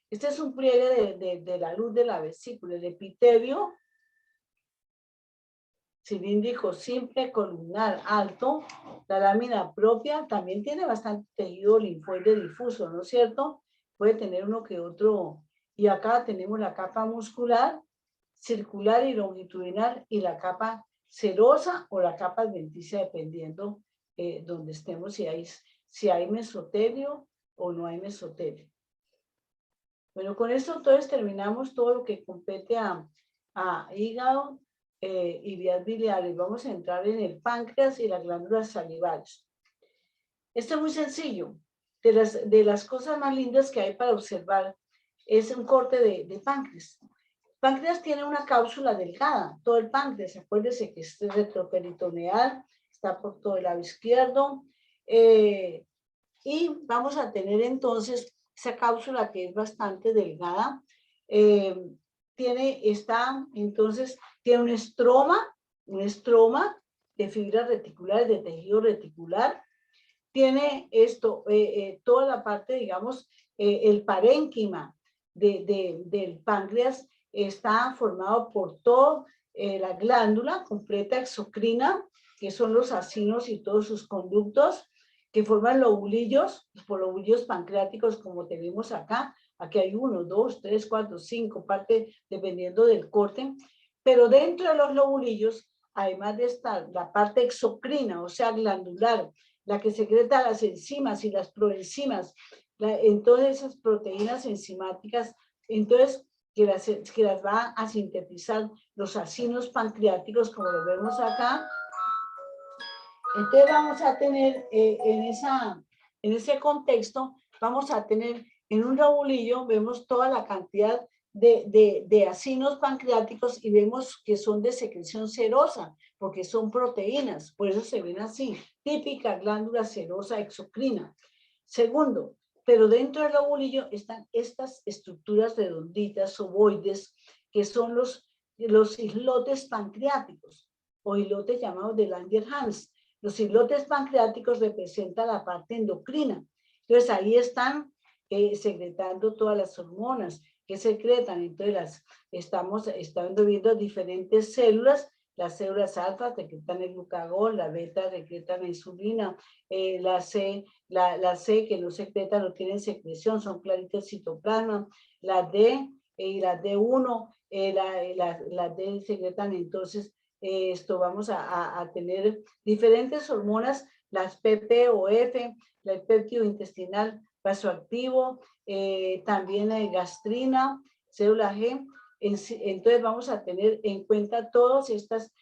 Este es un pliegue de la luz de la vesícula. El epitelio cilíndrico simple, columnar alto. La lámina propia también tiene bastante tejido linfoide difuso, ¿no es cierto? Puede tener uno que otro. Y acá tenemos la capa muscular, circular y longitudinal, y la capa serosa o la capa adventicia, dependiendo donde estemos, si hay mesotelio o no hay mesotelio. Bueno, con esto entonces terminamos todo lo que compete a hígado y vías biliares. Vamos a entrar en el páncreas y las glándulas salivales. Esto es muy sencillo. De las cosas más lindas que hay para observar es un corte de páncreas. Páncreas tiene una cápsula delgada, todo el páncreas, acuérdense que es retroperitoneal, está por todo el lado izquierdo, y vamos a tener entonces esa cápsula que es bastante delgada, tiene un estroma de fibras reticulares, de tejido reticular, tiene toda la parte, digamos, el parénquima del páncreas está formado por toda la glándula completa exocrina, que son los acinos y todos sus conductos, que forman lobulillos, por lobulillos pancreáticos como tenemos acá. Aquí hay 1, 2, 3, 4, 5 partes, dependiendo del corte. Pero dentro de los lobulillos, además de estar la parte exocrina, o sea, glandular, la que secreta las enzimas y las proenzimas, entonces esas proteínas enzimáticas, entonces que las va a sintetizar los acinos pancreáticos, como lo vemos acá. Entonces vamos a tener en ese contexto, vamos a tener en un lobulillo, vemos toda la cantidad de acinos pancreáticos y vemos que son de secreción serosa, porque son proteínas, por eso se ven así, típica glándula serosa exocrina. Segundo, pero dentro del lobulillo están estas estructuras redonditas, ovoides, que son los islotes pancreáticos, o islotes llamados de Langerhans. Los islotes pancreáticos representan la parte endocrina. Entonces ahí están secretando todas las hormonas que secretan. Entonces estamos viendo diferentes células. Las células alfa secretan el glucagón, la beta secretan la insulina, la C que no secreta, no tienen secreción, son claritas citoplasma, la D y la D1, la D secretan entonces vamos a tener diferentes hormonas, las PP o F, el péptido intestinal vasoactivo, también gastrina, célula G. Entonces vamos a tener en cuenta todas estas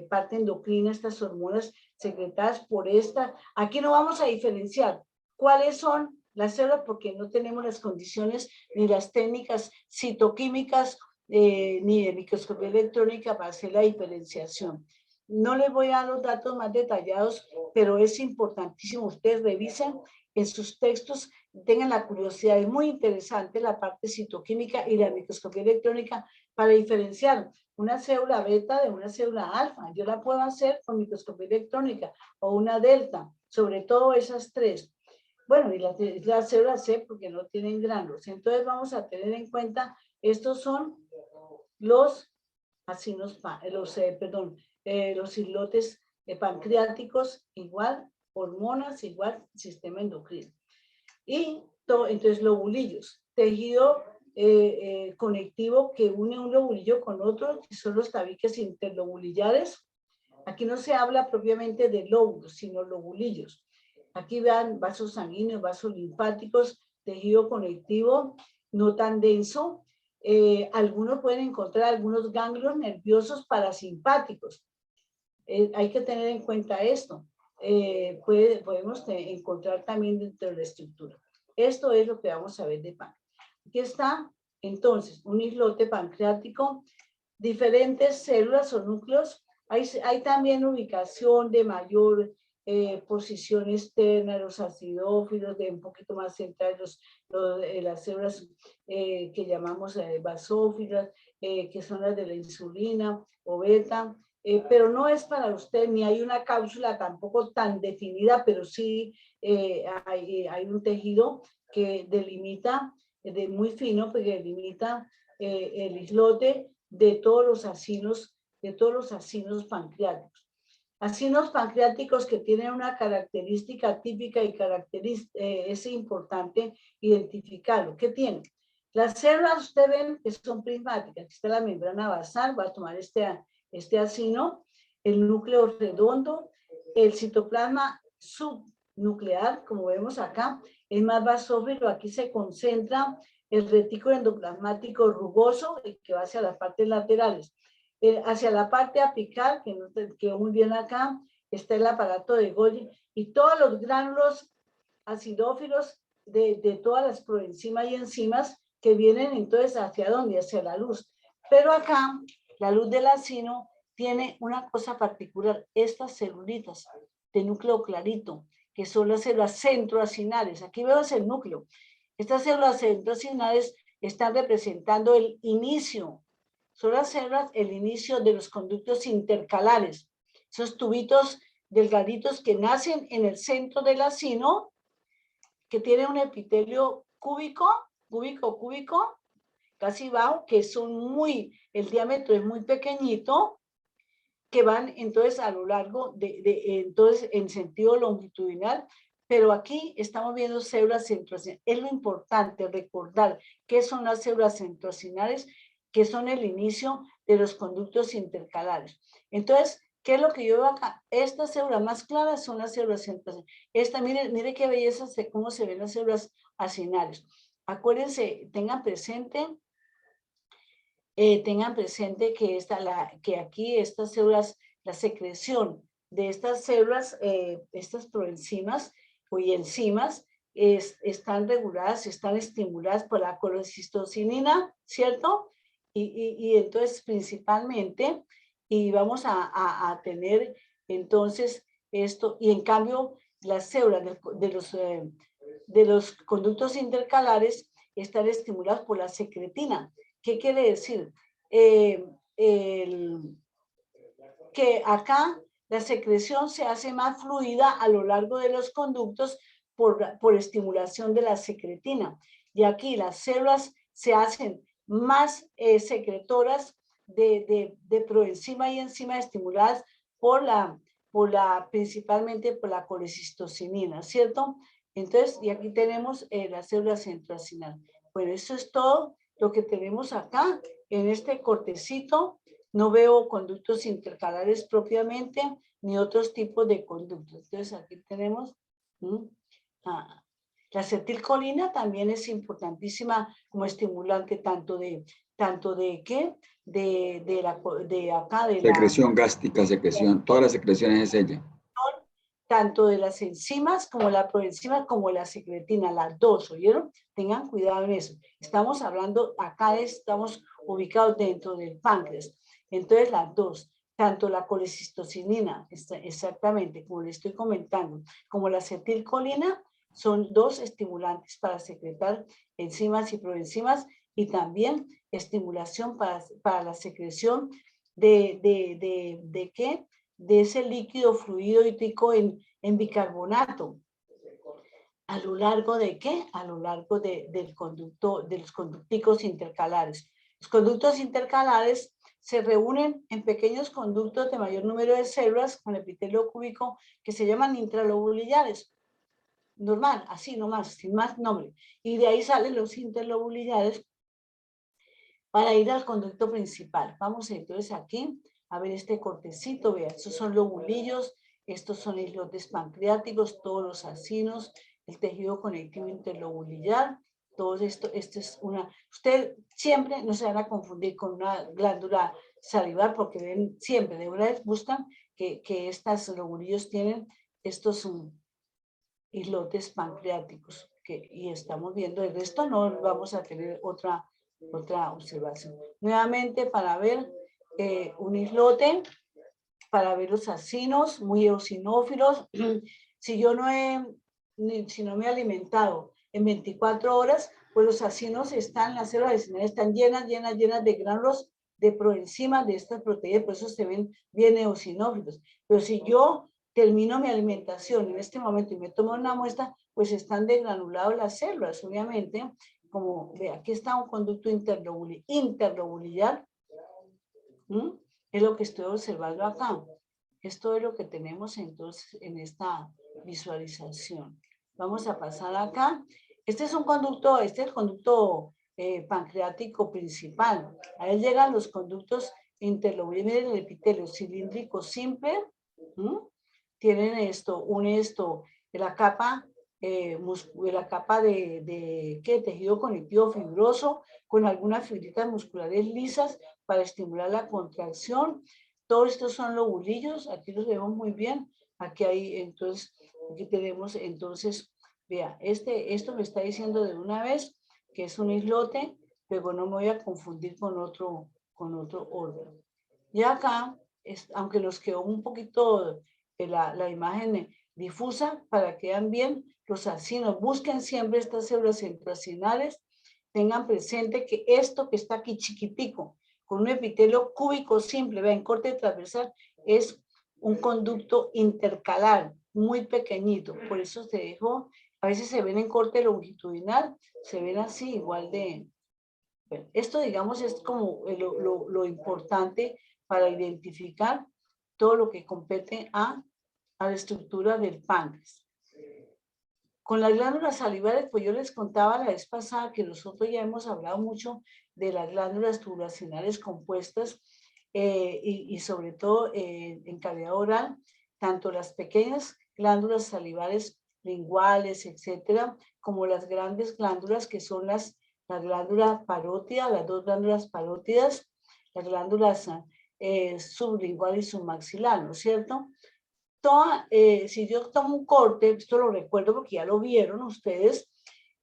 parte endocrina, estas hormonas secretadas por esta. Aquí no vamos a diferenciar cuáles son las células porque no tenemos las condiciones ni las técnicas citoquímicas ni de microscopía electrónica para hacer la diferenciación. No les voy a dar los datos más detallados, pero es importantísimo. Ustedes revisen en sus textos, tengan la curiosidad. Es muy interesante la parte citoquímica y la microscopía electrónica para diferenciar una célula beta de una célula alfa. Yo la puedo hacer con microscopía electrónica o una delta, sobre todo esas tres. Bueno, y la célula C porque no tienen granos. Entonces vamos a tener en cuenta, estos son los acinos, los islotes pancreáticos, igual hormonas, igual sistema endocrino. Y entonces lobulillos, tejido conectivo que une un lobulillo con otro, que son los tabiques interlobulillares. Aquí no se habla propiamente de lóbulos, sino lobulillos. Aquí vean vasos sanguíneos, vasos linfáticos, tejido conectivo no tan denso. Algunos pueden encontrar algunos ganglios nerviosos parasimpáticos. Hay que tener en cuenta esto. Podemos encontrar también dentro de la estructura. Esto es lo que vamos a ver de páncreas. Aquí está, entonces, un islote pancreático, diferentes células o núcleos. Hay también ubicación de mayor posición externa, los acidófilos, de un poquito más central, las células que llamamos basófilas, que son las de la insulina o beta, pero no es para usted, ni hay una cápsula tampoco tan definida, pero sí hay un tejido que delimita, muy fino, que delimita el islote de todos los acinos pancreáticos. Acinos pancreáticos que tienen una característica típica y es importante identificarlo. ¿Qué tienen? Las células, ustedes ven que son prismáticas. Aquí está la membrana basal, voy a tomar este acino, el núcleo redondo, el citoplasma subnuclear, como vemos acá, es más basófilo. Aquí se concentra el retículo endoplasmático rugoso, que va hacia las partes laterales. Hacia la parte apical, que no quedó muy bien acá, está el aparato de Golgi y todos los gránulos acidófilos de todas las proenzimas y enzimas que vienen entonces hacia dónde, hacia la luz. Pero acá, la luz del acino tiene una cosa particular, estas celulitas de núcleo clarito, que son las células centroacinales. Aquí veo el núcleo. Estas células centroacinales están representando el inicio, son las células, el inicio de los conductos intercalares, esos tubitos delgaditos que nacen en el centro del acino, que tiene un epitelio cúbico, casi bajo, que son el diámetro es muy pequeñito, que van entonces a lo largo entonces en sentido longitudinal, pero aquí estamos viendo células centroacinales. Es lo importante recordar qué son las células centroacinales, que son el inicio de los conductos intercalares. Entonces, ¿qué es lo que yo veo acá? Estas células más claras son las células centroacinales. Esta, mire qué belleza de cómo se ven las células acinales. Acuérdense, tengan presente que aquí estas células, la secreción de estas células, estas proenzimas y enzimas, están reguladas, están estimuladas por la colecistocinina, ¿cierto? Y entonces principalmente, y vamos a tener entonces esto, y en cambio las células de los conductos intercalares están estimuladas por la secretina. ¿Qué quiere decir? Que acá la secreción se hace más fluida a lo largo de los conductos por estimulación de la secretina. Y aquí las células se hacen más secretoras de proenzima y enzima estimuladas principalmente por la colecistocinina, ¿cierto? Entonces, y aquí tenemos la célula centroacinal. Bueno, eso es todo lo que tenemos acá en este cortecito. No veo conductos intercalares propiamente, ni otros tipos de conductos. Entonces aquí tenemos la acetilcolina, también es importantísima como estimulante tanto de ¿qué? De acá, de Secreción gástrica, secreción, todas las secreciones es ella. Tanto de las enzimas como la proenzima como la secretina, las dos, ¿oyeron? Tengan cuidado en eso. Estamos hablando, acá estamos ubicados dentro del páncreas. Entonces las dos, tanto la colecistocinina, exactamente, como le estoy comentando, como la acetilcolina, son dos estimulantes para secretar enzimas y proenzimas y también estimulación para la secreción ¿de qué? De ese líquido fluido en bicarbonato. ¿A lo largo de qué? A lo largo del conducto, de los conducticos intercalares. Los conductos intercalares se reúnen en pequeños conductos de mayor número de células con epitelio cúbico que se llaman intralobulillares. Normal, así nomás, sin más nombre. Y de ahí salen los interlobulillares para ir al conducto principal. Vamos entonces aquí a ver este cortecito, vean, estos son lobulillos, estos son islotes pancreáticos, todos los acinos, el tejido conectivo interlobulillar, todo esto es usted siempre no se van a confundir con una glándula salivar porque ven siempre, de verdad buscan que estas lobulillos tienen estos islotes pancreáticos, y estamos viendo, el resto no vamos a tener otra observación. Nuevamente para ver un islote, para ver los acinos, muy eosinófilos. Si yo si no me he alimentado en 24 horas, pues los acinos las células acinales están llenas de gránulos de proenzima de estas proteínas, por eso se ven bien eosinófilos. Pero si yo termino mi alimentación en este momento y me tomo una muestra, pues están degranuladas las células, obviamente, como ve, aquí está un conducto interlobulillar, es lo que estoy observando acá. Esto es lo que tenemos entonces en esta visualización. Vamos a pasar acá. Este es el conducto pancreático principal. A él llegan los conductos interlobulares. Miren el epitelio cilíndrico simple. Tienen la capa de tejido conectivo fibroso con algunas fibritas musculares lisas para estimular la contracción. Todos estos son lobulillos, aquí los vemos muy bien. Aquí tenemos entonces, vea, esto me está diciendo de una vez que es un islote, luego no me voy a confundir con otro órgano. Y acá, aunque nos quedó un poquito la imagen difusa, para que vean bien los acinos, busquen siempre estas células centroacinales, tengan presente que esto que está aquí chiquitico, con un epitelio cúbico simple, vean, corte transversal, es un conducto intercalar, muy pequeñito, por eso se dejó, a veces se ven en corte longitudinal, se ven así igual de... Bueno, esto, digamos, es como lo importante para identificar todo lo que compete a la estructura del páncreas. Con las glándulas salivares, pues yo les contaba la vez pasada que nosotros ya hemos hablado mucho de las glándulas tubulacinales compuestas y sobre todo en cavidad oral, tanto las pequeñas glándulas salivares linguales, etcétera, como las grandes glándulas que son las glándulas parótidas, las dos glándulas parótidas, las glándulas sublingual y submaxilar, ¿no es cierto? Si yo tomo un corte, esto lo recuerdo porque ya lo vieron ustedes,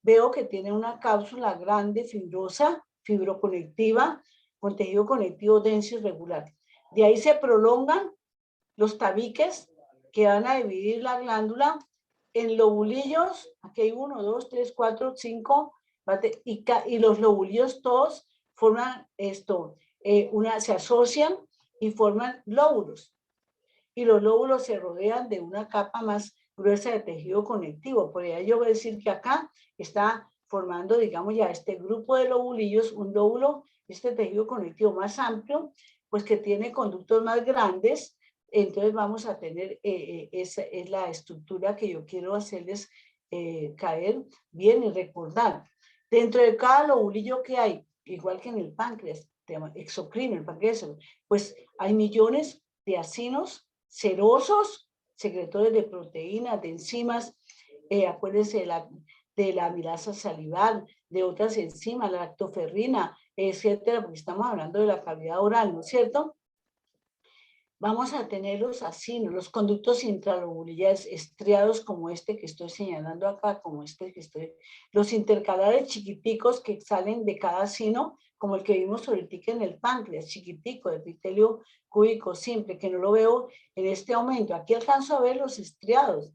veo que tiene una cápsula grande, fibrosa, fibroconectiva, con tejido conectivo denso y regular. De ahí se prolongan los tabiques que van a dividir la glándula en lobulillos, aquí hay 1, 2, 3, 4, 5, y los lobulillos todos forman esto, se asocian y forman lóbulos. Y los lóbulos se rodean de una capa más gruesa de tejido conectivo. Por ello yo voy a decir que acá está formando, digamos, ya este grupo de lobulillos, un lóbulo, este tejido conectivo más amplio, pues que tiene conductos más grandes. Entonces vamos a tener, esa es la estructura que yo quiero hacerles caer bien y recordar. Dentro de cada lobulillo que hay, igual que en el páncreas, exocrino, el páncreas, pues hay millones de acinos serosos, secretores de proteínas, de enzimas, acuérdense de la amilasa salival, de otras enzimas, la lactoferrina, etcétera, porque estamos hablando de la cavidad oral, ¿no es cierto? Vamos a tener los acinos, los conductos intralobularios estriados como este que estoy señalando acá, como este que estoy, los intercalares chiquiticos que salen de cada acino, como el que vimos ahorita en el páncreas, chiquitico, de epitelio cúbico simple, que no lo veo en este aumento. Aquí alcanzo a ver los estriados,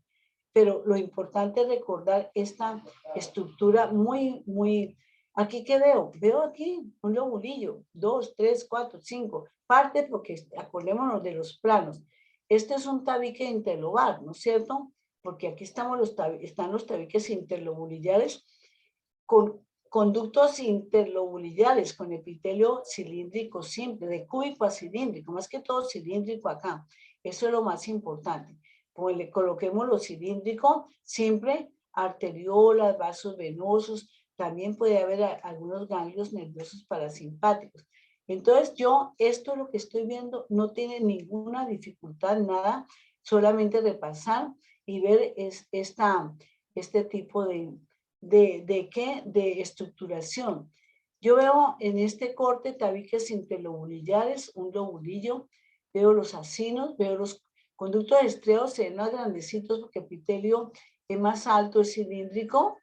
pero lo importante es recordar esta estructura muy... ¿Aquí qué veo? Veo aquí un lobulillo, 2, 3, 4, 5, parte porque acordémonos de los planos. Este es un tabique interlobar, ¿no es cierto? Porque aquí están los tabiques interlobularios con conductos interlobularios, con epitelio cilíndrico simple, de cúbico a cilíndrico, más que todo cilíndrico acá. Eso es lo más importante. Pues le coloquemos lo cilíndrico, siempre arteriolas, vasos venosos, también puede haber algunos ganglios nerviosos parasimpáticos. Entonces esto es lo que estoy viendo, no tiene ninguna dificultad, nada, solamente repasar y ver este tipo de estructuración. Yo veo en este corte tabiques interlobularios, un lobulillo, veo los acinos, veo los conductos estriados, se ven más grandecitos porque el epitelio es más alto, es cilíndrico,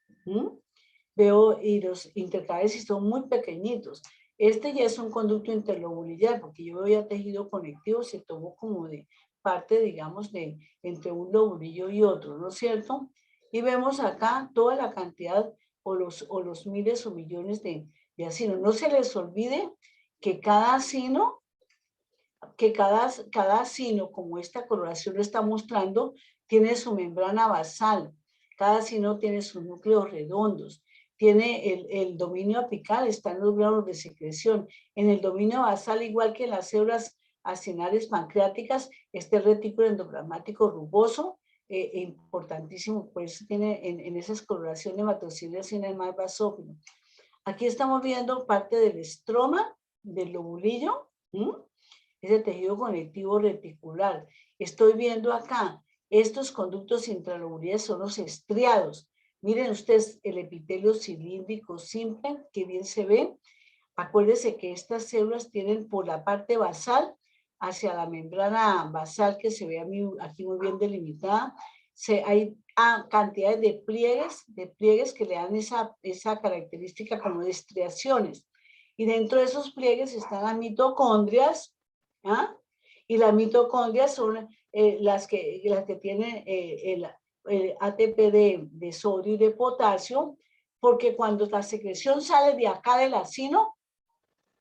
veo y los intercalares son muy pequeñitos. Este ya es un conducto interlobular, porque yo veo ya tejido conectivo, se tomó como de parte, digamos, entre un lobulillo y otro, ¿no es cierto? Y vemos acá toda la cantidad o los miles o millones de acinos. No se les olvide que cada acino, cada acino, como esta coloración lo está mostrando, tiene su membrana basal. Cada acino tiene sus núcleos redondos. Tiene el dominio apical, están los granos de secreción. En el dominio basal, igual que en las células acinales pancreáticas, este retículo endoplasmático rugoso, importantísimo, por eso tiene en esas coloraciones hematocilia en el más basófilo. Aquí estamos viendo parte del estroma, del lobulillo, ese tejido conectivo reticular. Estoy viendo acá, estos conductos intralobulares son los estriados. Miren ustedes el epitelio cilíndrico simple, que bien se ve. Acuérdense que estas células tienen por la parte basal, hacia la membrana basal que se ve aquí muy bien delimitada, hay cantidades de pliegues que le dan esa característica como de estriaciones. Y dentro de esos pliegues están las mitocondrias, ¿ah? Y las mitocondrias son las que tienen el ATP de sodio y de potasio, porque cuando la secreción sale de acá del acino,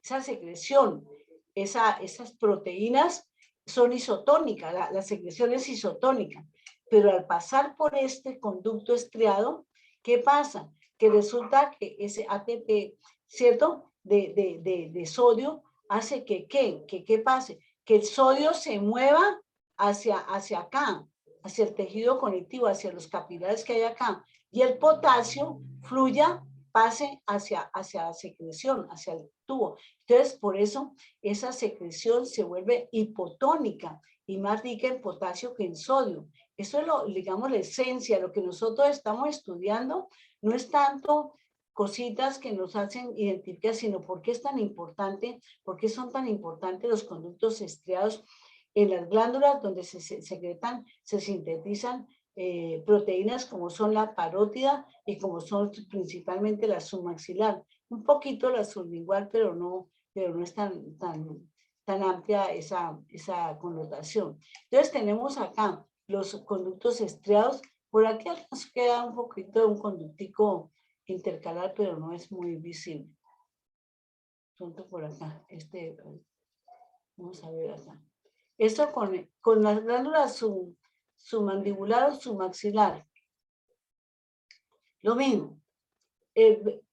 esa secreción, esas proteínas son isotónicas, la secreción es isotónica, pero al pasar por este conducto estriado, ¿qué pasa? Que resulta que ese ATP, ¿cierto? De sodio hace ¿qué pase? Que el sodio se mueva hacia acá, hacia el tejido conectivo, hacia los capilares que hay acá, y el potasio fluya, pase hacia la secreción, hacia el tubo. Entonces, por eso esa secreción se vuelve hipotónica y más rica en potasio que en sodio. Eso es, digamos, la esencia, lo que nosotros estamos estudiando, no es tanto cositas que nos hacen identificar, sino por qué es tan importante, por qué son tan importantes los conductos estriados en las glándulas donde se secretan, se sintetizan proteínas como son la parótida y como son principalmente la submaxilar. Un poquito la sublingual, pero no es tan amplia esa connotación. Entonces tenemos acá los conductos estriados. Por aquí nos queda un poquito de un conductico intercalar, pero no es muy visible. Pronto por acá. Vamos a ver acá. Esto con las glándulas submandibular o submaxilar. Lo mismo, que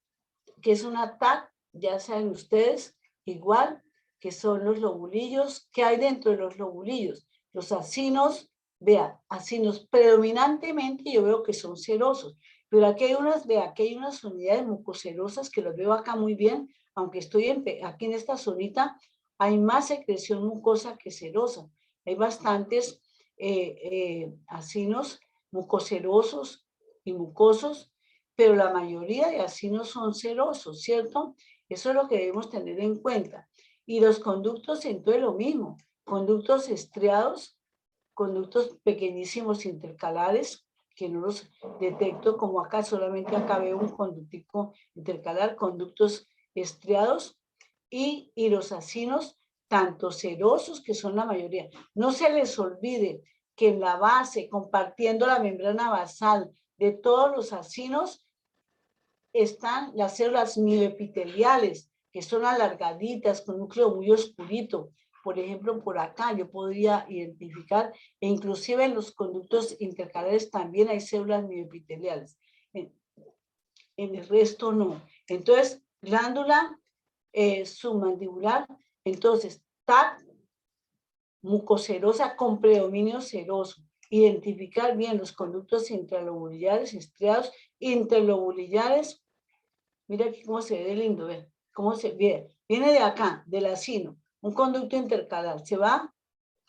es una TAC, ya saben ustedes, igual que son los lobulillos. ¿Qué hay dentro de los lobulillos? Los acinos, vean, acinos predominantemente yo veo que son serosos, pero aquí hay unas unidades mucoserosas que los veo acá muy bien, aunque estoy aquí en esta zonita, hay más secreción mucosa que serosa. Hay bastantes acinos mucoserosos y mucosos, pero la mayoría de acinos son serosos, ¿cierto? Eso es lo que debemos tener en cuenta. Y los conductos, entonces lo mismo, conductos estriados, conductos pequeñísimos intercalares, que no los detecto, como acá, solamente acá veo un conductico intercalar, conductos estriados, y los acinos, tanto serosos, que son la mayoría. No se les olvide que en la base, compartiendo la membrana basal de todos los acinos, están las células mioepiteliales, que son alargaditas, con núcleo muy oscurito. Por ejemplo, por acá yo podría identificar, e inclusive en los conductos intercalares también hay células mioepiteliales. En el resto no. Entonces, glándula submandibular, entonces, TAC, mucoserosa con predominio seroso. Identificar bien los conductos intralobulares estriados, interlobulares. Mira aquí cómo se ve de lindo, ¿ven? Cómo se ve. Viene de acá, del acino, un conducto intercalar. Se va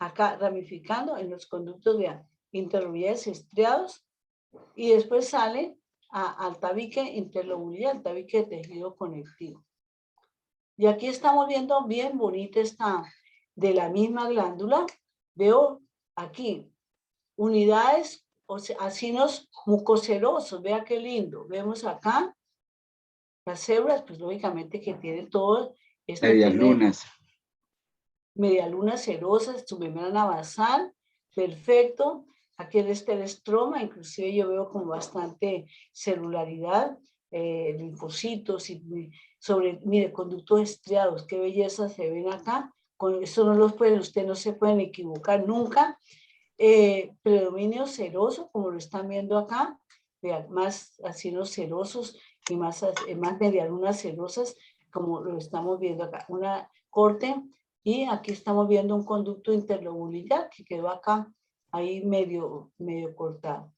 acá ramificando en los conductos de interlobulares estriados y después sale al tabique interlobular, al tabique de tejido conectivo. Y aquí estamos viendo bien bonita esta de la misma glándula. Veo aquí unidades, o sea, acinos mucoserosos. Vea qué lindo. Vemos acá las células, pues lógicamente que tienen todo esto. Medias lunas. Medialunas serosas, su membrana basal, perfecto. Aquí el estroma, inclusive yo veo con bastante celularidad, linfocitos y mire, conductos estriados, qué belleza se ven acá. Con eso no los pueden, ustedes no se pueden equivocar nunca. Predominio seroso, como lo están viendo acá, vean, más acinos serosos y más medialunas serosas, como lo estamos viendo acá. Una corte, y aquí estamos viendo un conducto interlobular que quedó acá, ahí medio cortado.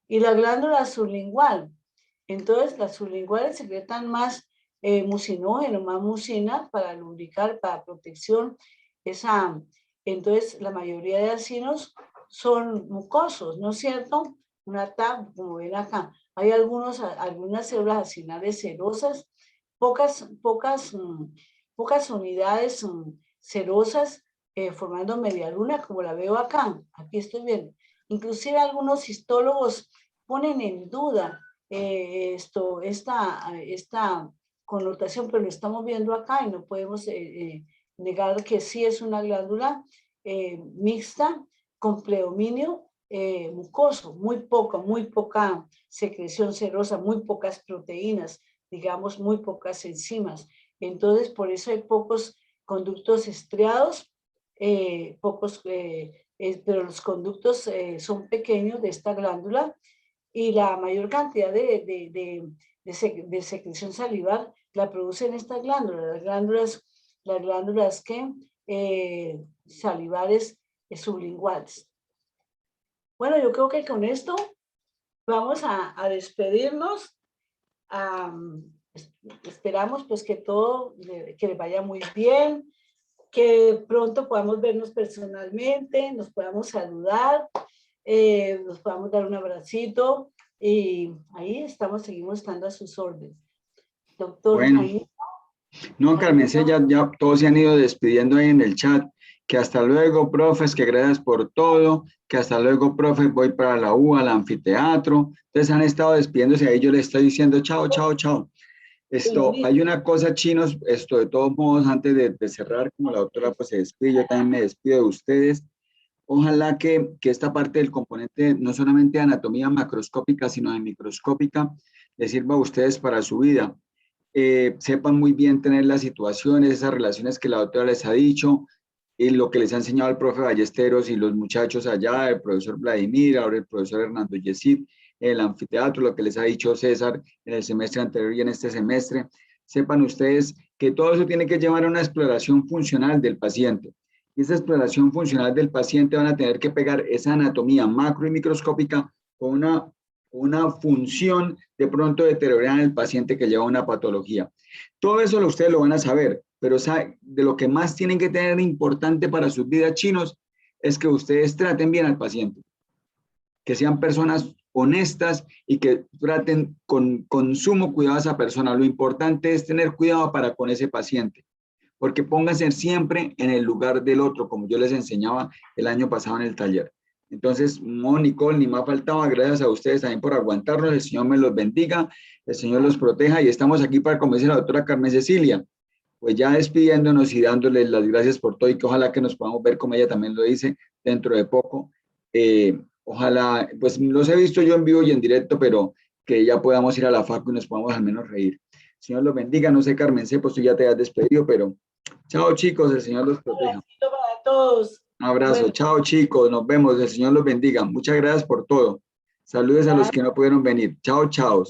Y la glándula sublingual. Entonces, las sublinguales secretan más mucinógeno, más mucina para lubricar, para protección. Entonces, la mayoría de acinos son mucosos, ¿no es cierto? Una TAP, como ven acá. Hay algunas células acinales serosas, pocas unidades serosas formando medialuna, como la veo acá. Aquí estoy viendo. Inclusive algunos histólogos ponen en duda esta connotación, pero lo estamos viendo acá y no podemos negar que sí es una glándula mixta con predominio mucoso, muy poca secreción serosa, muy pocas proteínas, digamos, muy pocas enzimas. Entonces, por eso hay pocos conductos estriados, pero los conductos son pequeños de esta glándula y la mayor cantidad de secreción salivar la producen estas glándulas, las glándulas que salivares sublinguales. Bueno, yo creo que con esto vamos a despedirnos. Esperamos pues que todo, que les vaya muy bien, que pronto podamos vernos personalmente, nos podamos saludar, nos podamos dar un abracito y ahí estamos, seguimos estando a sus órdenes. Doctor Bueno, Jaime. no, Carmen, ya todos se han ido despidiendo ahí en el chat. Que hasta luego, profes, que gracias por todo, que hasta luego, profe, voy para la U, al anfiteatro. Entonces han estado despidiéndose ahí, yo les estoy diciendo chao, chao, chao. Hay una cosa, chinos, de todos modos, antes de cerrar, como la doctora pues se despide, yo también me despido de ustedes. Ojalá que esta parte del componente, no solamente de anatomía macroscópica, sino de microscópica, les sirva a ustedes para su vida. Sepan muy bien tener las situaciones, esas relaciones que la doctora les ha dicho, y lo que les ha enseñado el profe Ballesteros y los muchachos allá, el profesor Vladimir, ahora el profesor Hernando Yesid, el anfiteatro, lo que les ha dicho César en el semestre anterior y en este semestre. Sepan ustedes que todo eso tiene que llevar a una exploración funcional del paciente. Y esa exploración funcional del paciente van a tener que pegar esa anatomía macro y microscópica con una función de pronto deteriorada en el paciente que lleva una patología. Todo eso ustedes lo van a saber, pero de lo que más tienen que tener importante para sus vidas, chinos, es que ustedes traten bien al paciente, que sean personas honestas y que traten con sumo cuidado a esa persona. Lo importante es tener cuidado para con ese paciente, porque pónganse siempre en el lugar del otro, como yo les enseñaba el año pasado en el taller. Entonces, no, Nicole, ni más faltaba, gracias a ustedes también por aguantarnos, el Señor me los bendiga, el Señor los proteja y estamos aquí para, como dice la doctora Carmen Cecilia, pues ya despidiéndonos y dándoles las gracias por todo y que ojalá que nos podamos ver, como ella también lo dice, dentro de poco. Ojalá, pues los he visto yo en vivo y en directo, pero que ya podamos ir a la facu y nos podamos al menos reír. El Señor los bendiga, no sé, Carmen, sé, pues tú ya te has despedido, pero chao chicos, el Señor los proteja. Un abrazo para todos. Un abrazo, Bueno, chao chicos, nos vemos, el Señor los bendiga. Muchas gracias por todo. Saludos a los que no pudieron venir. Chao, chao.